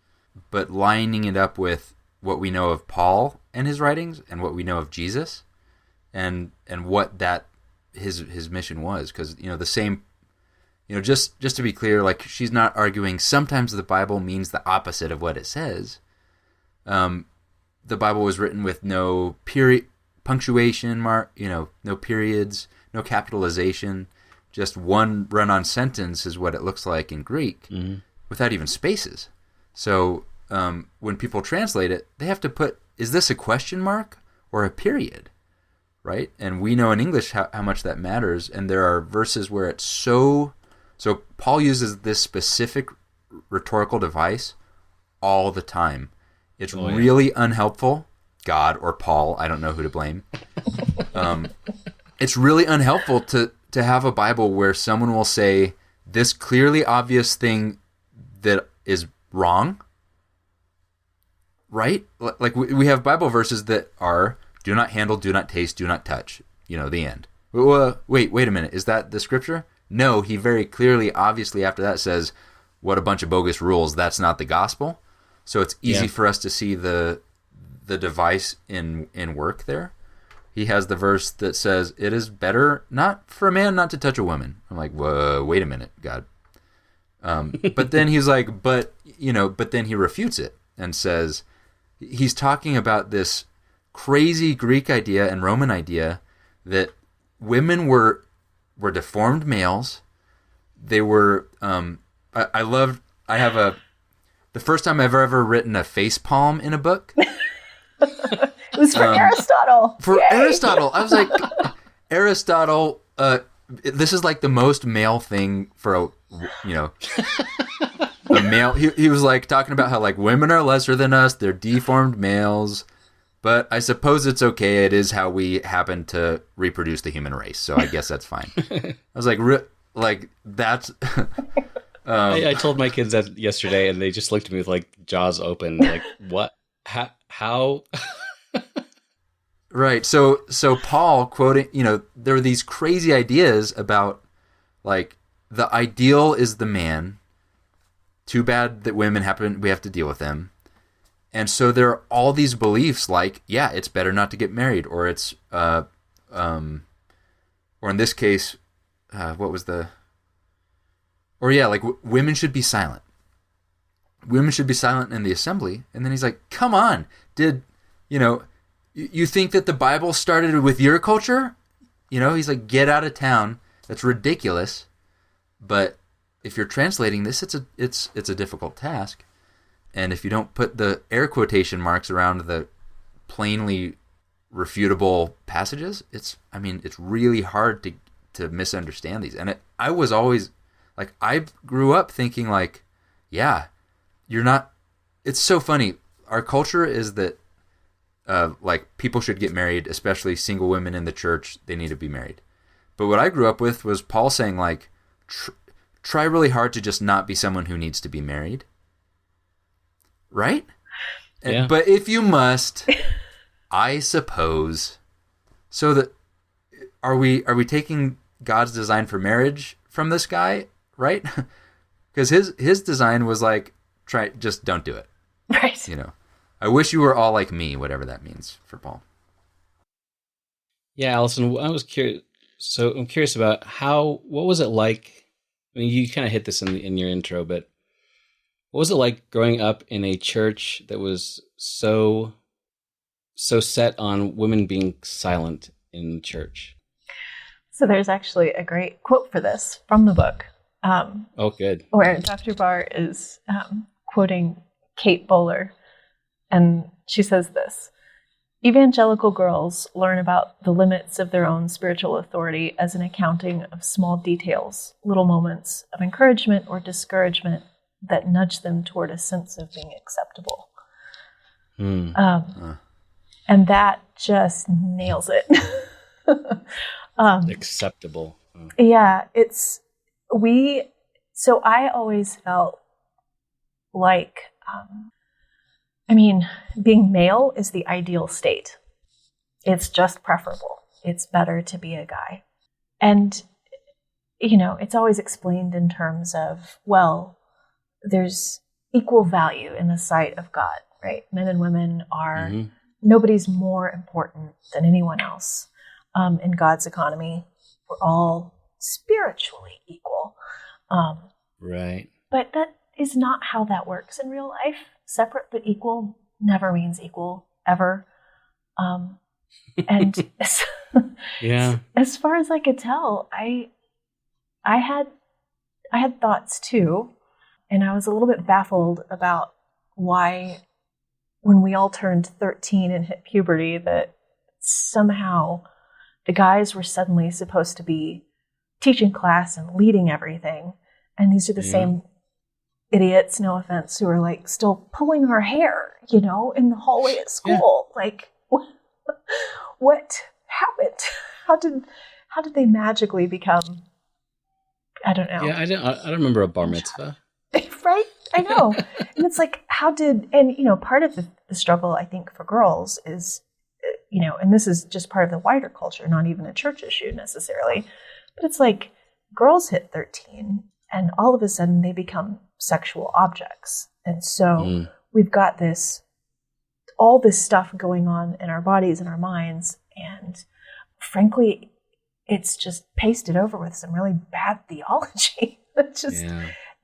but lining it up with what we know of Paul and his writings and what we know of Jesus and what that his mission was. Because the same, just to be clear, she's not arguing sometimes the Bible means the opposite of what it says. The Bible was written with no punctuation mark, no periods, no capitalization, just one run-on sentence is what it looks like in Greek, without even spaces. So when people translate it, they have to put, is this a question mark or a period, right? And we know in English how much that matters, and there are verses where it's so Paul uses this specific rhetorical device all the time. It's really unhelpful. God or Paul, I don't know who to blame. It's really unhelpful to have a Bible where someone will say this clearly obvious thing that is wrong, right? We have Bible verses that are do not handle, do not taste, do not touch. The end. Wait a minute. Is that the scripture? No, he very clearly, obviously after that says, what a bunch of bogus rules. That's not the gospel. So it's easy for us to see the device in work there. He has the verse that says, it is better not for a man not to touch a woman. I'm like, whoa, wait a minute, God. But then he's like, but then he refutes it and says, he's talking about this crazy Greek idea and Roman idea that women were deformed males. They were, the first time I've ever written a face palm in a book. It was for Aristotle. Aristotle. I was like, Aristotle, this is like the most male thing for a male. He was like talking about how women are lesser than us. They're deformed males. But I suppose it's okay. It is how we happen to reproduce the human race. So I guess that's fine. I was like, that's... I told my kids that yesterday, and they just looked at me with jaws open, what? How? Right. So Paul quoting, there are these crazy ideas about the ideal is the man. Too bad that women we have to deal with them. And so there are all these beliefs it's better not to get married, or it's or in this case, what was the women should be silent. Women should be silent in the assembly. And then he's like, come on, you think that the Bible started with your culture? He's like, get out of town. That's ridiculous. But if you're translating this, it's a difficult task. And if you don't put the air quotation marks around the plainly refutable passages, it's really hard to misunderstand these. And I was always like, I grew up thinking like, yeah, you're not. It's so funny. Our culture is that like people should get married, especially single women in the church. They need to be married. But what I grew up with was Paul saying like, try really hard to just not be someone who needs to be married. Right? Yeah. But if you must, I suppose. So that are we taking God's design for marriage from this guy, right? Because his design was like, just don't do it. Right. You know, I wish you were all like me, whatever that means for Paul. Yeah, Alison, I was curious. So I'm curious about what was it like? I mean, you kind of hit this in your intro, but what was it like growing up in a church that was so set on women being silent in church? So there's actually a great quote for this from the book. Oh, good. Where Dr. Barr is quoting Kate Bowler, and she says this: evangelical girls learn about the limits of their own spiritual authority as an accounting of small details, little moments of encouragement or discouragement that nudge them toward a sense of being acceptable. And that just nails it. Acceptable. Yeah, so I always felt like, being male is the ideal state. It's just preferable. It's better to be a guy. And, it's always explained in terms of, well, there's equal value in the sight of God, right? Men and women are, nobody's more important than anyone else. In God's economy, we're all spiritually equal. Right. But that is not how that works in real life. Separate but equal never means equal, ever. And yeah, as far as I could tell, I had thoughts too, and I was a little bit baffled about why, when we all turned 13 and hit puberty, that somehow the guys were suddenly supposed to be teaching class and leading everything. And these are the same idiots, no offense, who are like still pulling our hair, in the hallway at school. Yeah. Like, what happened? How did they magically become, I don't know. Yeah, I don't remember a bar mitzvah. Right? I know. And it's like, part of the struggle, I think, for girls is, and this is just part of the wider culture, not even a church issue necessarily, but it's like girls hit 13 and all of a sudden they become sexual objects. And so we've got all this stuff going on in our bodies and our minds. And frankly, it's just pasted over with some really bad theology.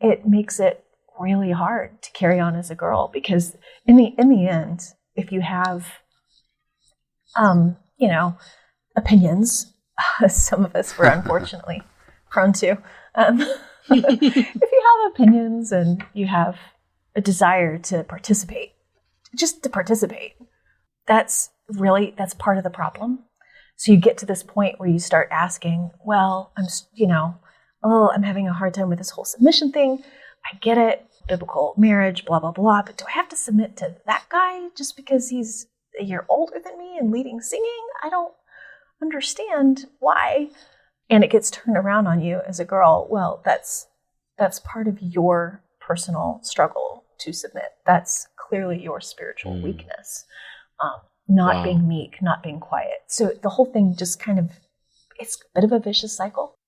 It makes it really hard to carry on as a girl, because in the end, if you have, opinions, some of us were unfortunately prone to, if you have opinions and you have a desire to participate, just to participate, that's part of the problem. So you get to this point where you start asking, well, I'm having a hard time with this whole submission thing. I get it, biblical marriage, blah, blah, blah. But do I have to submit to that guy just because he's a year older than me and leading singing? I don't understand why. And it gets turned around on you as a girl. Well, that's part of your personal struggle to submit. That's clearly your spiritual weakness. Not being meek, not being quiet. So the whole thing just it's a bit of a vicious cycle.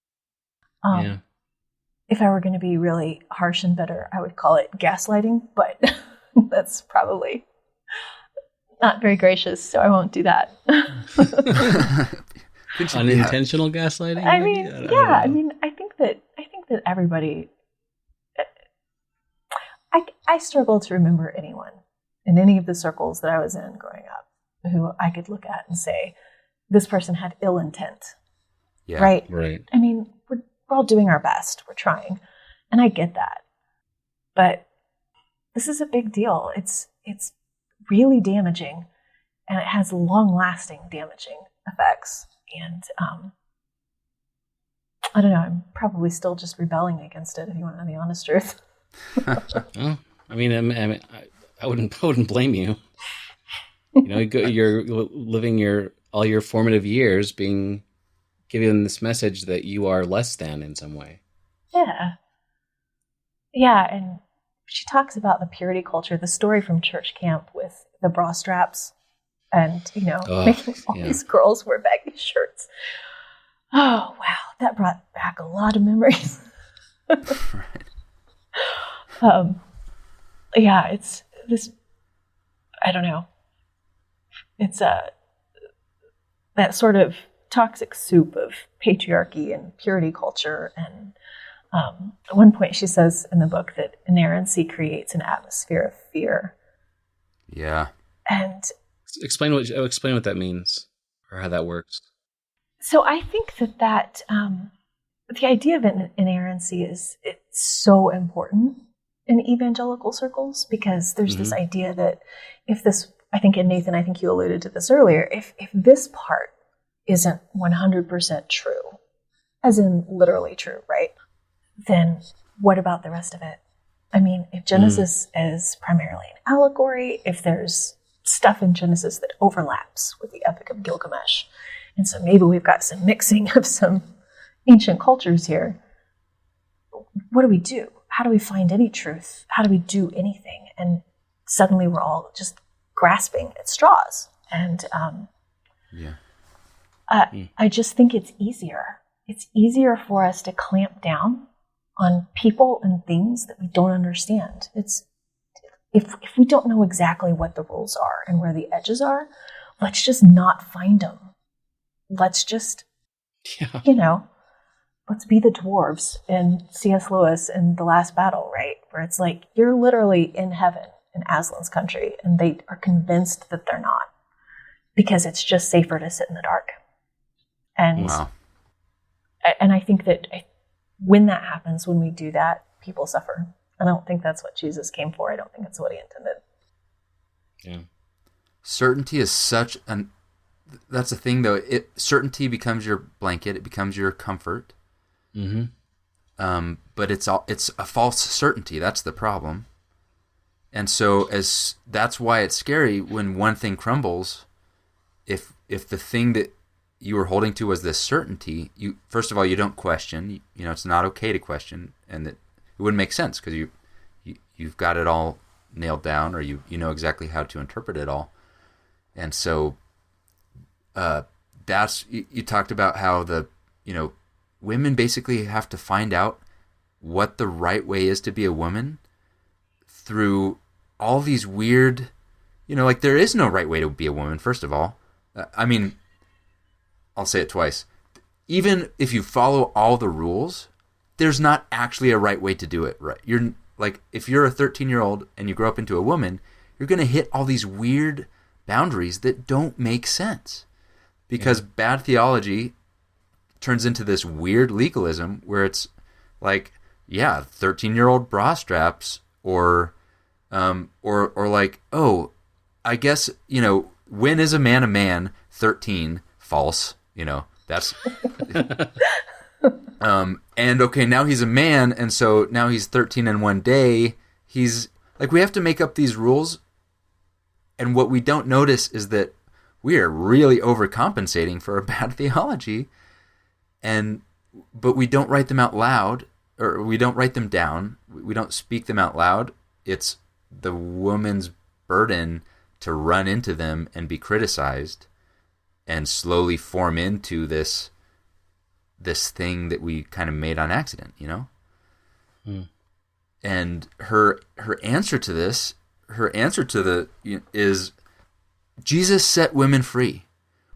If I were going to be really harsh and bitter, I would call it gaslighting, but that's probably not very gracious, so I won't do that. Unintentional gaslighting? I think that everybody. I struggle to remember anyone in any of the circles that I was in growing up who I could look at and say, this person had ill intent. Yeah, right. I mean, we're all doing our best. We're trying, and I get that. But this is a big deal. It's really damaging, and it has long-lasting damaging effects. And I don't know. I'm probably still just rebelling against it, if you want to know the honest truth. Well, I mean, I wouldn't blame you. You're living all your formative years being given this message that you are less than in some way. Yeah, and she talks about the purity culture, the story from church camp with the bra straps and, making all these girls wear baggy shirts. Oh, wow. That brought back a lot of memories. Right. Yeah, it's this, I don't know. It's that sort of toxic soup of patriarchy and purity culture. And at one point she says in the book that inerrancy creates an atmosphere of fear. Yeah. And explain what that means or how that works. So I think that the idea of inerrancy it's so important in evangelical circles, because there's this idea that I think Nathan, you alluded to this earlier, if this part isn't 100% true, as in literally true, right? Then what about the rest of it? I mean, if Genesis is primarily an allegory, if there's stuff in Genesis that overlaps with the Epic of Gilgamesh, and so maybe we've got some mixing of some ancient cultures here, what do we do? How do we find any truth? How do we do anything? And suddenly we're all just grasping at straws. And I just think it's easier. It's easier for us to clamp down on people and things that we don't understand. If we don't know exactly what the rules are and where the edges are, let's just not find them. Let's just, let's be the dwarves in C.S. Lewis in The Last Battle, right? Where it's like, you're literally in heaven in Aslan's country, and they are convinced that they're not, because it's just safer to sit in the dark. And wow. And I think that when that happens, when we do that, people suffer. I don't think that's what Jesus came for. I don't think it's what he intended. Yeah. Certainty is such an... That's the thing, though. Certainty becomes your blanket. It becomes your comfort. Mm-hmm. But it's a false certainty. That's the problem. And so that's why it's scary when one thing crumbles. If the thing that you were holding to was this certainty, first of all, you don't question. It's not okay to question, and that it wouldn't make sense because you've got it all nailed down, or you know exactly how to interpret it all. And so that's you talked about how women basically have to find out what the right way is to be a woman through all these weird, there is no right way to be a woman, first of all. I'll say it twice. Even if you follow all the rules, there's not actually a right way to do it right. If you're a 13-year-old and you grow up into a woman, you're going to hit all these weird boundaries that don't make sense. Because bad theology turns into this weird legalism where it's 13-year-old bra straps or I guess, when is a man, 13, false, that's, and okay, now he's a man, and so now he's 13 in one day, we have to make up these rules, and what we don't notice is that we are really overcompensating for a bad theology, but we don't write them out loud, or we don't write them down, we don't speak them out loud. It's the woman's burden to run into them and be criticized and slowly form into this thing that we kind of made on accident, And her answer to this, is Jesus set women free.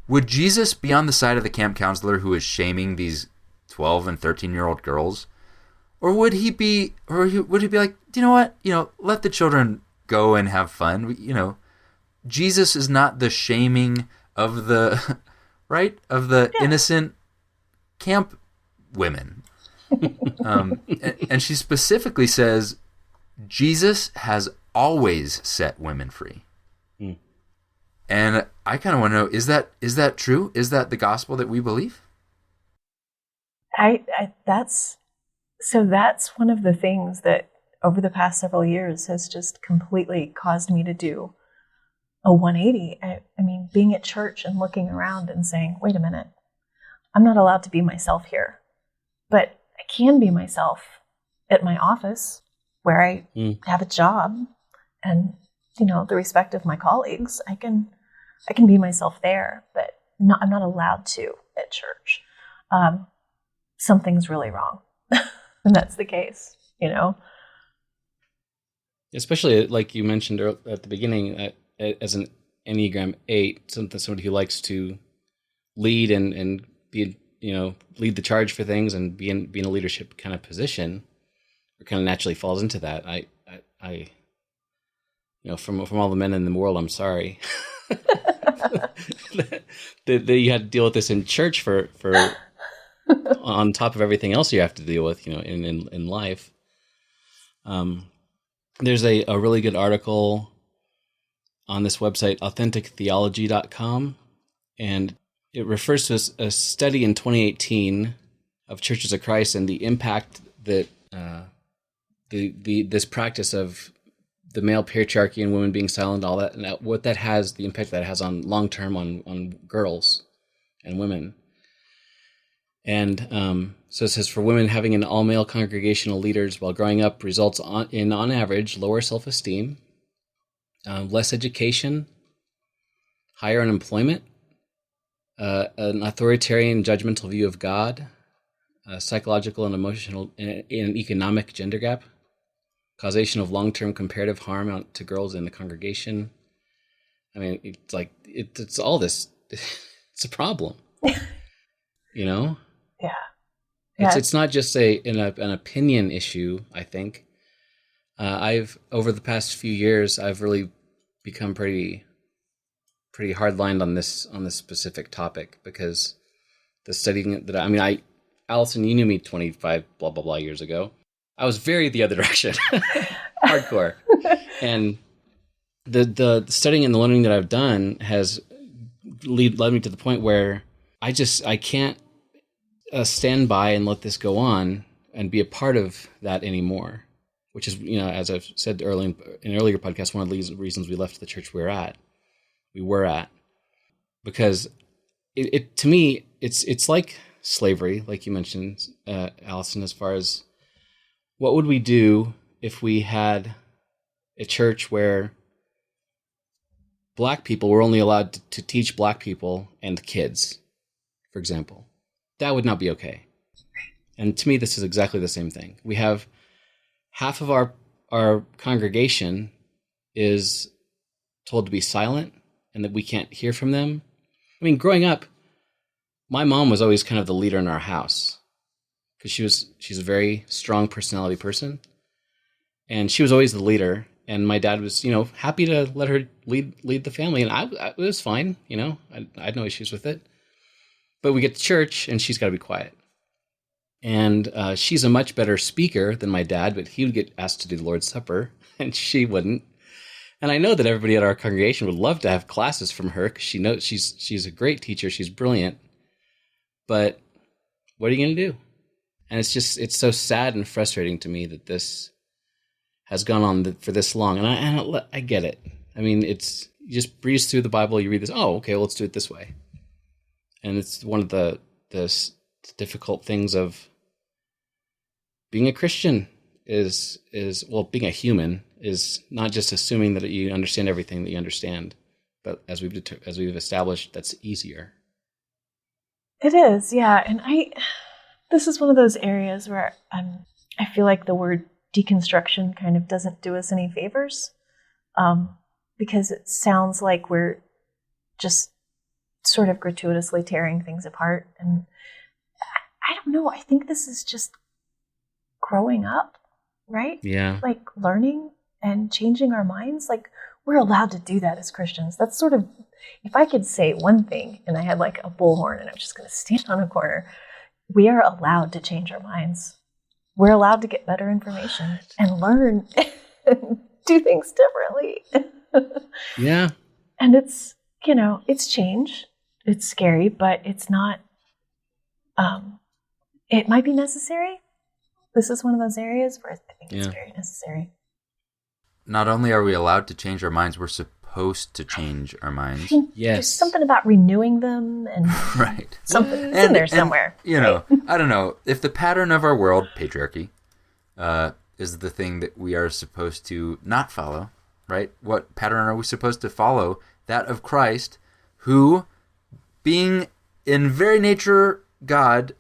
Would Jesus be on the side of the camp counselor who is shaming these 12 and 13-year-old girls? Or would he be like, you know what? Let the children go and have fun. Jesus is not the shaming of the right of the innocent camp women. And she specifically says Jesus has always set women free. And I kind of want to know, is that true? Is that the gospel that we believe? that's one of the things that over the past several years has just completely caused me to do a 180. I mean, being at church and looking around and saying, wait a minute, I'm not allowed to be myself here, but I can be myself at my office where I have a job and, the respect of my colleagues. I can be myself there, but I'm not allowed to at church. Something's really wrong. And that's the case, Especially like you mentioned at the beginning, as an Enneagram 8, somebody who likes to lead and be, lead the charge for things and be in a leadership kind of position, or kind of naturally falls into that. I from all the men in the world, I'm sorry that you had to deal with this in church for on top of everything else you have to deal with, in life. There's a really good article on this website, authentictheology.com, and it refers to a study in 2018 of Churches of Christ and the impact that this practice of the male patriarchy and women being silent, all that, and what that has, the impact that has on long term on girls and women. And so it says, for women, having an all-male congregational leaders while growing up results in, on average, lower self-esteem, less education, higher unemployment, an authoritarian judgmental view of God, psychological and emotional and economic gender gap, causation of long-term comparative harm to girls in the congregation. I mean, it's like, it's all this, it's a problem, Yeah. It's not just an opinion issue, I think. Over the past few years, I've really become pretty hard-lined on this specific topic, because the studying that Alison, you knew me 25 blah blah blah years ago. I was very the other direction, hardcore, and the studying and the learning that I've done has led me to the point where I can't stand by and let this go on and be a part of that anymore. Which is, as I've said in earlier podcasts, one of the reasons we left the church we were at, because it to me it's like slavery, like you mentioned, Alison, as far as what would we do if we had a church where Black people were only allowed to teach Black people and kids, for example. That would not be okay. And to me, this is exactly the same thing. We have half of our congregation is told to be silent and that we can't hear from them. I mean, growing up, my mom was always kind of the leader in our house, because she's a very strong personality person, and she was always the leader. And my dad was, happy to let her lead the family, and it was fine. I had no issues with it. But we get to church, and she's got to be quiet. And she's a much better speaker than my dad, but he would get asked to do the Lord's Supper, and she wouldn't. And I know that everybody at our congregation would love to have classes from her, because she knows she's a great teacher, she's brilliant. But what are you going to do? And it's so sad and frustrating to me that this has gone on for this long. And I get it. I mean, you just breeze through the Bible, you read this, oh, okay, well, let's do it this way. And it's one of the difficult things of being a Christian is being a human is not just assuming that you understand everything that you understand, but as we've established, that's easier. It is, yeah. And this is one of those areas where I feel like the word deconstruction kind of doesn't do us any favors, because it sounds like we're just sort of gratuitously tearing things apart. And I don't know, I think this is just growing up, right? Yeah. Like learning and changing our minds. Like, we're allowed to do that as Christians. That's sort of, if I could say one thing and I had like a bullhorn and I'm just going to stand on a corner, we are allowed to change our minds. We're allowed to get better information and learn and do things differently. Yeah. And it's, it's change. It's scary, but it's not, it might be necessary. This is one of those areas where I think it's Yeah. very necessary. Not only are we allowed to change our minds, we're supposed to change our minds. Yes. There's something about renewing them and Right. something it's in there somewhere. You know, I don't know. If the pattern of our world, patriarchy, is the thing that we are supposed to not follow, right? What pattern are we supposed to follow? That of Christ, who, being in very nature God,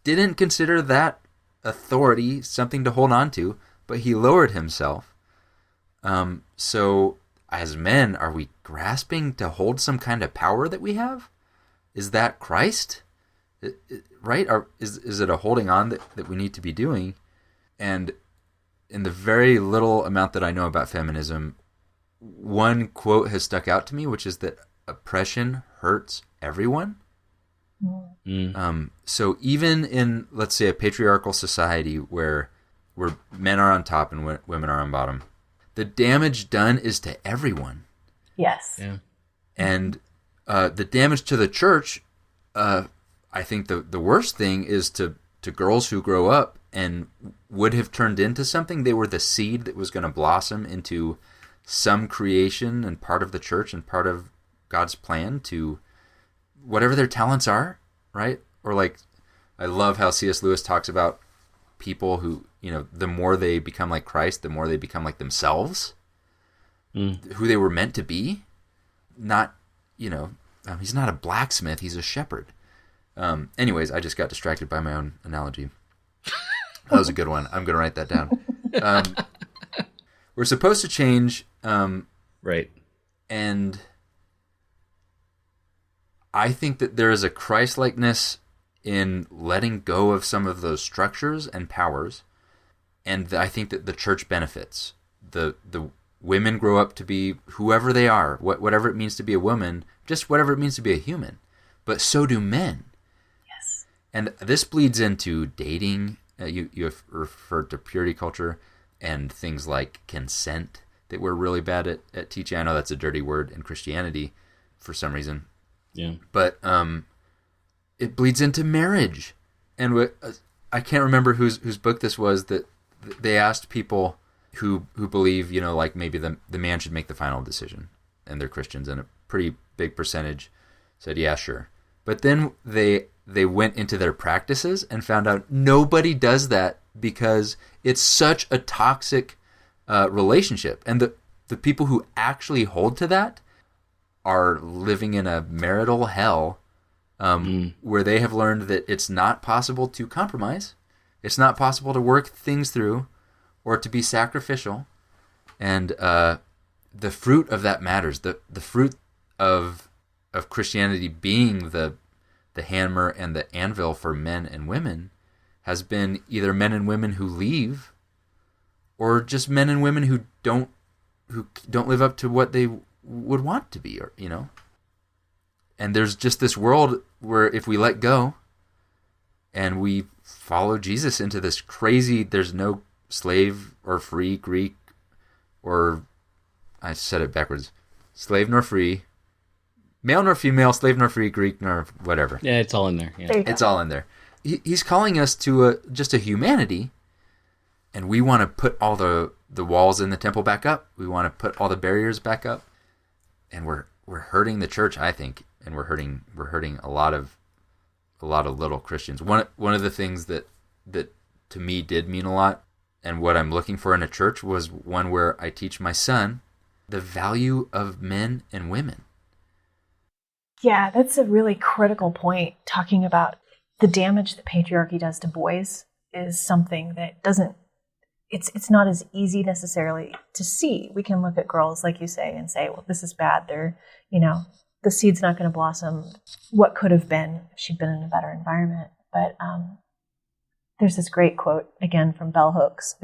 didn't consider that authority something to hold on to, but he lowered himself. So as men, are we grasping to hold some kind of power that we have? Is that Christ? Right? Is it a holding on that we need to be doing? And in the very little amount that I know about feminism, one quote has stuck out to me, which is that oppression hurts everyone. So even in, let's say, a patriarchal society where men are on top and women are on bottom, the damage done is to everyone. Yes. Yeah. And the damage to the church, I think the worst thing is to girls who grow up and would have turned into something. They were the seed that was going to blossom into some creation and part of the church and part of God's plan to whatever their talents are, right? Or like, I love how C.S. Lewis talks about people who, you know, the more they become like Christ, the more they become like themselves, who they were meant to be. Not, you know, he's not a blacksmith, he's a shepherd. Anyways, I just got distracted by my own analogy. That was a good one. I'm going to write that down. We're supposed to change. Right. And I think that there is a Christ-likeness in letting go of some of those structures and powers. And I think that the church benefits. The women grow up to be whoever they are, whatever it means to be a woman, just whatever it means to be a human. But so do men. Yes. And this bleeds into dating. You have referred to purity culture and things like consent that we're really bad at teaching. I know that's a dirty word in Christianity for some reason. Yeah. But it bleeds into marriage. And I can't remember whose book this was, that they asked people who believe, you know, like maybe the man should make the final decision, and they're Christians, and a pretty big percentage said, yeah, sure. But then they went into their practices and found out nobody does that because it's such a toxic relationship. And the people who actually hold to that are living in a marital hell where they have learned that it's not possible to compromise. It's not possible to work things through or to be sacrificial. And the fruit of that matters. The fruit of Christianity being the hammer and the anvil for men and women has been either men and women who leave, or just men and women who don't live up to what they would want to be, or, you know. And there's just this world where if we let go and we follow Jesus into this crazy, there's no slave or free, Greek, or I said it backwards, slave nor free, male nor female, slave nor free, Greek nor whatever. Yeah, it's all in there. Yeah. It's all in there. He's calling us to just a humanity, and we want to put all the walls in the temple back up. We want to put all the barriers back up, and we're hurting the church, I think, and we're hurting a lot of little Christians. One of the things that to me did mean a lot, and what I'm looking for in a church, was one where I teach my son the value of men and women. Yeah, that's a really critical point. Talking about the damage that patriarchy does to boys is something that it's not as easy necessarily to see. We can look at girls, like you say, and say, well, this is bad. They're, you know, the seed's not going to blossom. What could have been if she'd been in a better environment? But there's this great quote, again, from Bell Hooks,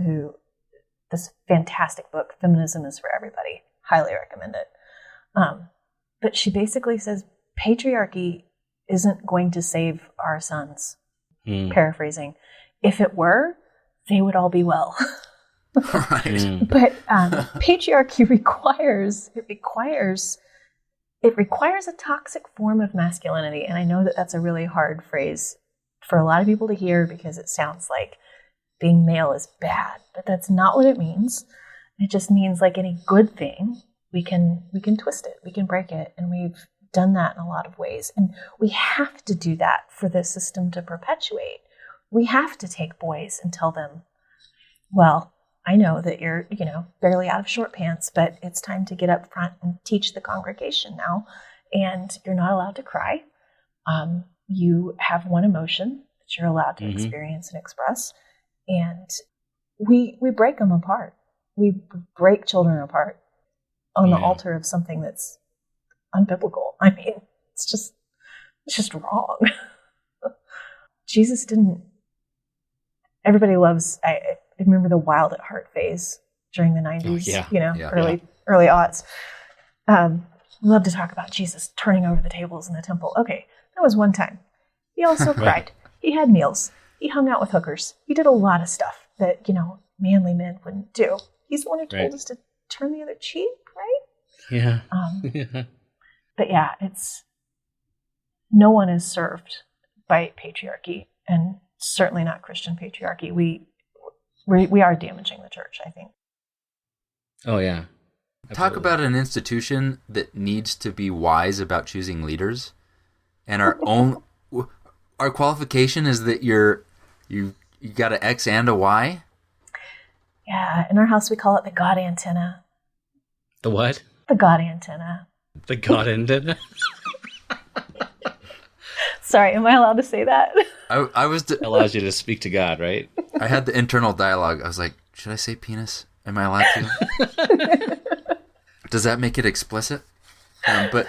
this fantastic book, Feminism is for Everybody. Highly recommend it. But she basically says, patriarchy isn't going to save our sons. Paraphrasing. If it were, they would all be well. Right. But patriarchy requires a toxic form of masculinity. And I know that that's a really hard phrase for a lot of people to hear because it sounds like being male is bad, but that's not what it means. It just means like any good thing, we can twist it, we can break it, and we've done that in a lot of ways. And we have to do that for the system to perpetuate. We have to take boys and tell them, well, I know that you're, barely out of short pants, but it's time to get up front and teach the congregation now. And you're not allowed to cry. You have one emotion that you're allowed to experience and express. And we break them apart. We break children apart on the altar of something that's unbiblical. I mean, it's just wrong. Jesus didn't. Everybody loves. I remember the wild at heart phase during the 90s. Early aughts. We love to talk about Jesus turning over the tables in the temple. Okay, that was one time. He also cried. He had meals. He hung out with hookers. He did a lot of stuff that manly men wouldn't do. He's the one who told us to turn the other cheek, right? Yeah. But yeah, no one is served by patriarchy, and certainly not Christian patriarchy. We are damaging the church, I think. Oh yeah. Absolutely. Talk about an institution that needs to be wise about choosing leaders, and our qualification is that you got an X and a Y. Yeah, in our house we call it the God antenna. The what? The God antenna. The God antenna. Sorry, am I allowed to say that? I was allows you to speak to God, right? I had the internal dialogue. I was like, should I say penis? Am I allowed to? Does that make it explicit? But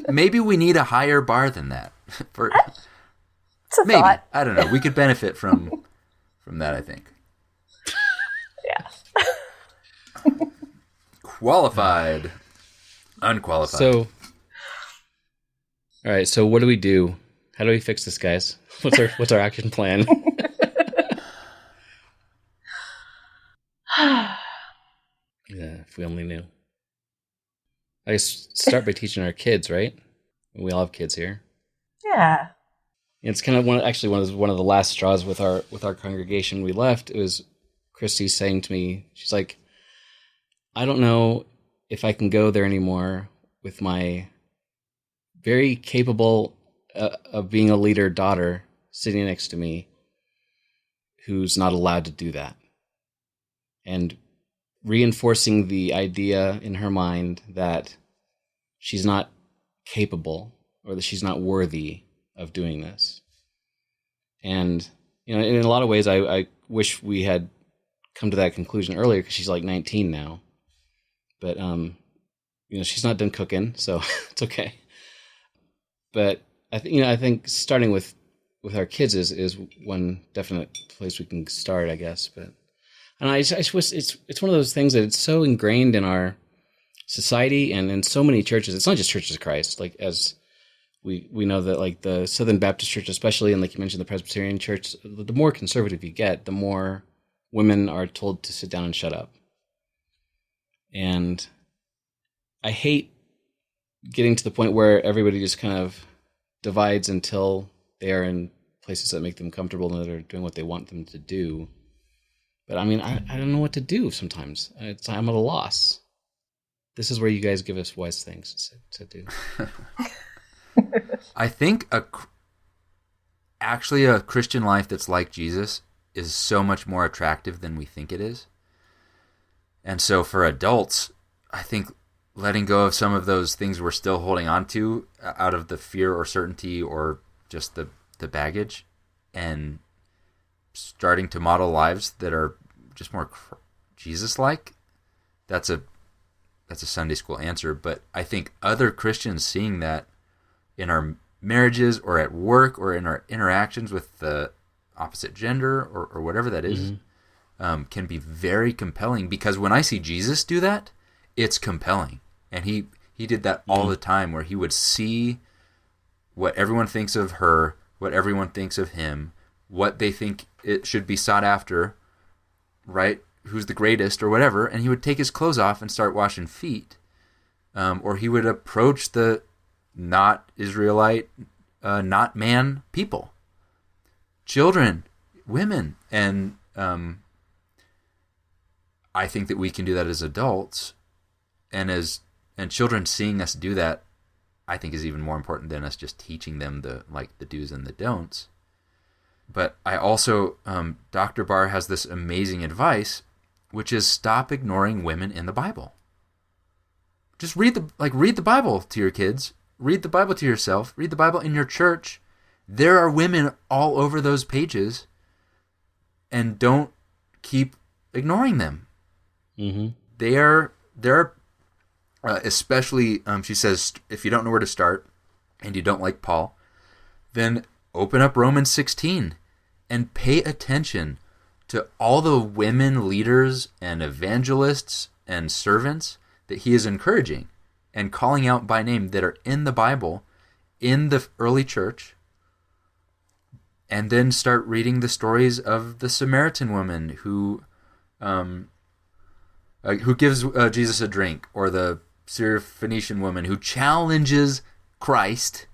maybe we need a higher bar than that. It's a maybe thought. I don't know. We could benefit from that, I think. Yeah. Qualified, unqualified. So, all right. So, what do we do? How do we fix this, guys? What's our action plan? Yeah, if we only knew. I guess start by teaching our kids, right? We all have kids here. Yeah. It's kind of one of the last straws with our congregation we left. It was Christy saying to me, she's like, I don't know if I can go there anymore with my very capable of being a leader daughter sitting next to me who's not allowed to do that. And reinforcing the idea in her mind that she's not capable or that she's not worthy of doing this. And, in a lot of ways, I wish we had come to that conclusion earlier because she's like 19 now. But, she's not done cooking, so it's okay. But I think starting with our kids is one definite place we can start, I guess. But and I wish it's one of those things that it's so ingrained in our society and in so many churches. It's not just Churches of Christ, like as we know that like the Southern Baptist Church, especially, and like you mentioned, the Presbyterian Church, the more conservative you get, the more women are told to sit down and shut up. And I hate getting to the point where everybody just kind of divides until they are in places that make them comfortable and that are doing what they want them to do. But I mean, I don't know what to do sometimes. I'm at a loss. This is where you guys give us wise things to do. I think actually a Christian life that's like Jesus is so much more attractive than we think it is. And so for adults, I think letting go of some of those things we're still holding on to out of the fear or certainty or just the baggage, and starting to model lives that are just more Jesus-like, that's a Sunday school answer. But I think other Christians seeing that in our marriages or at work or in our interactions with the opposite gender or whatever that is, can be very compelling, because when I see Jesus do that, it's compelling. And he did that all the time, where he would see what everyone thinks of her, what everyone thinks of him, what they think it should be sought after, right? Who's the greatest or whatever, and he would take his clothes off and start washing feet. Or he would approach the not Israelite, not man people. children, women. And I think that we can do that as adults, and children seeing us do that, I think is even more important than us just teaching them the do's and the don'ts. But I also, Dr. Barr has this amazing advice, which is stop ignoring women in the Bible. Just read the Bible to your kids. Read the Bible to yourself. Read the Bible in your church. There are women all over those pages, and don't keep ignoring them. Mm-hmm. They're especially, she says, if you don't know where to start and you don't like Paul, then open up Romans 16 and pay attention to all the women leaders and evangelists and servants that he is encouraging and calling out by name that are in the Bible, in the early church. And then start reading the stories of the Samaritan woman who gives Jesus a drink, or the Syrophoenician woman who challenges Christ,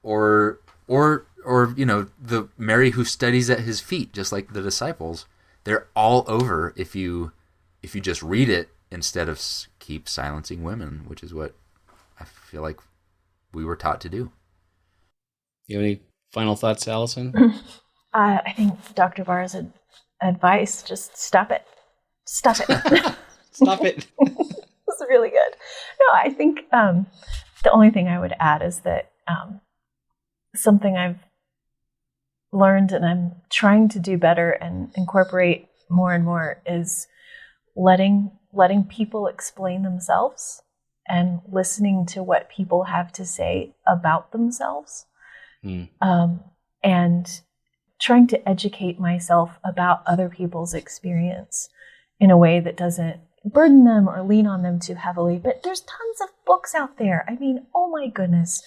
or the Mary who studies at his feet, just like the disciples. They're all over if you just read it instead of keep silencing women, which is what I feel like we were taught to do. You have any final thoughts, Alison? I think Dr. Barr's advice, just stop it. Stop it. Stop it. It's really good. No, I think the only thing I would add is that something I've learned and I'm trying to do better and incorporate more and more is letting people explain themselves and listening to what people have to say about themselves. And trying to educate myself about other people's experience in a way that doesn't burden them or lean on them too heavily. But there's tons of books out there. I mean, oh my goodness.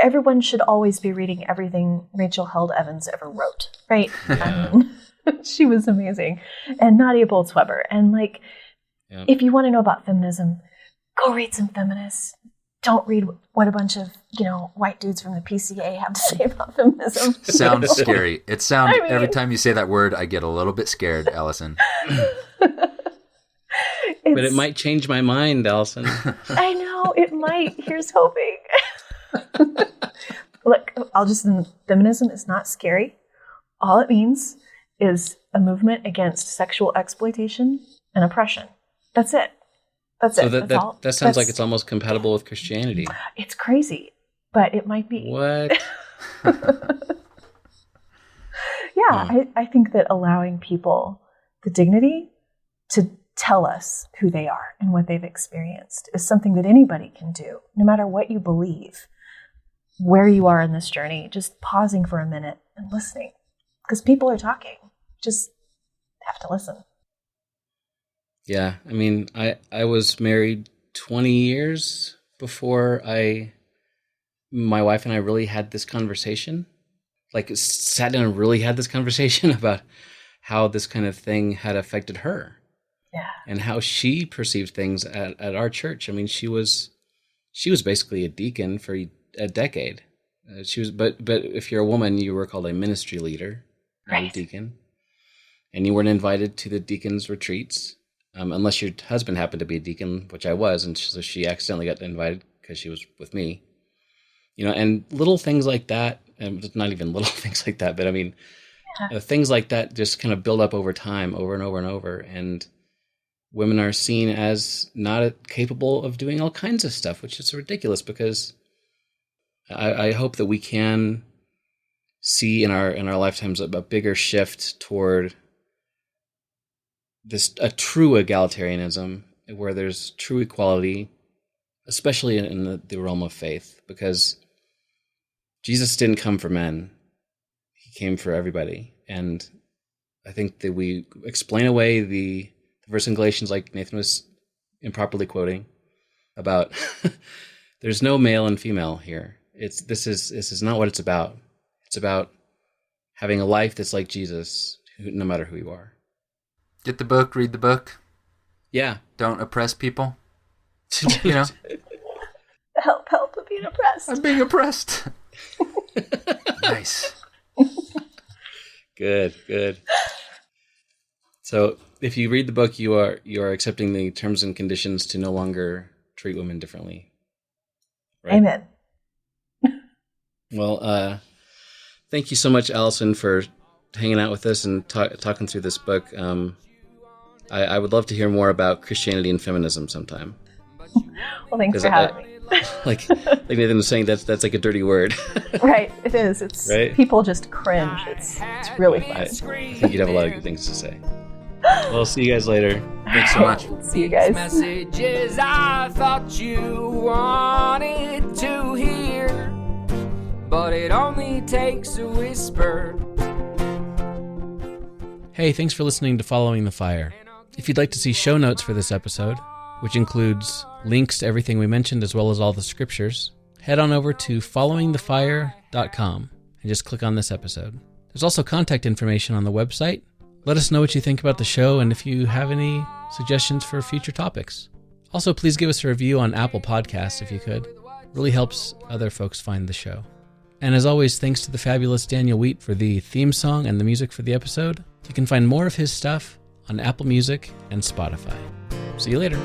Everyone should always be reading everything Rachel Held Evans ever wrote, right? Yeah. I mean, she was amazing. And Nadia Bolz-Weber. And if you want to know about feminism, go read some feminists. Don't read what a bunch of, white dudes from the PCA have to say about feminism. Sounds scary. It sounds, every time you say that word, I get a little bit scared, Alison. But it might change my mind, Alison. I know, it might. Here's hoping. Look, feminism is not scary. All it means is a movement against sexual exploitation and oppression. That's it. That's it. That sounds like it's almost compatible with Christianity. It's crazy, but it might be. What? Yeah, I think that allowing people the dignity to tell us who they are and what they've experienced is something that anybody can do, no matter what you believe, where you are in this journey, just pausing for a minute and listening. Because people are talking. Just have to listen. Yeah, I mean, I was married 20 years before my wife and I really had this conversation. Sat down and really had this conversation about how this kind of thing had affected her. Yeah. And how she perceived things at our church. I mean, she was basically a deacon for a decade. But if you're a woman, you were called a ministry leader, not a deacon. And you weren't invited to the deacons' retreats. Unless your husband happened to be a deacon, which I was, and so she accidentally got invited because she was with me. And little things like that, and not even little things like that, but I mean, things like that just kind of build up over time, over and over and over. And women are seen as not capable of doing all kinds of stuff, which is ridiculous, because I hope that we can see in our lifetimes a bigger shift toward a true egalitarianism, where there's true equality, especially in the realm of faith, because Jesus didn't come for men. He came for everybody. And I think that we explain away the verse in Galatians, like Nathan was improperly quoting, about there's no male and female here. This is not what it's about. It's about having a life that's like Jesus, no matter who you are. Get the book, read the book. Yeah. Don't oppress people. Help being oppressed. I'm being oppressed. Nice. Good. So if you read the book, you are accepting the terms and conditions to no longer treat women differently. Right? Amen. Well, thank you so much, Alison, for hanging out with us and talking through this book. I would love to hear more about Christianity and feminism sometime. Well, thanks for having me. Like Nathan was saying, that's like a dirty word. Right, it is. It's right? People just cringe. It's really fun. I think you'd have a lot of good things to say. Well, see you guys later. Thanks so much. See you guys. Messages I thought you wanted to hear, but it only takes a whisper. Hey, thanks for listening to Following the Fire. If you'd like to see show notes for this episode, which includes links to everything we mentioned as well as all the scriptures, head on over to followingthefire.com and just click on this episode. There's also contact information on the website. Let us know what you think about the show and if you have any suggestions for future topics. Also, please give us a review on Apple Podcasts if you could. It really helps other folks find the show. And as always, thanks to the fabulous Daniel Wheat for the theme song and the music for the episode. You can find more of his stuff on Apple Music and Spotify. See you later.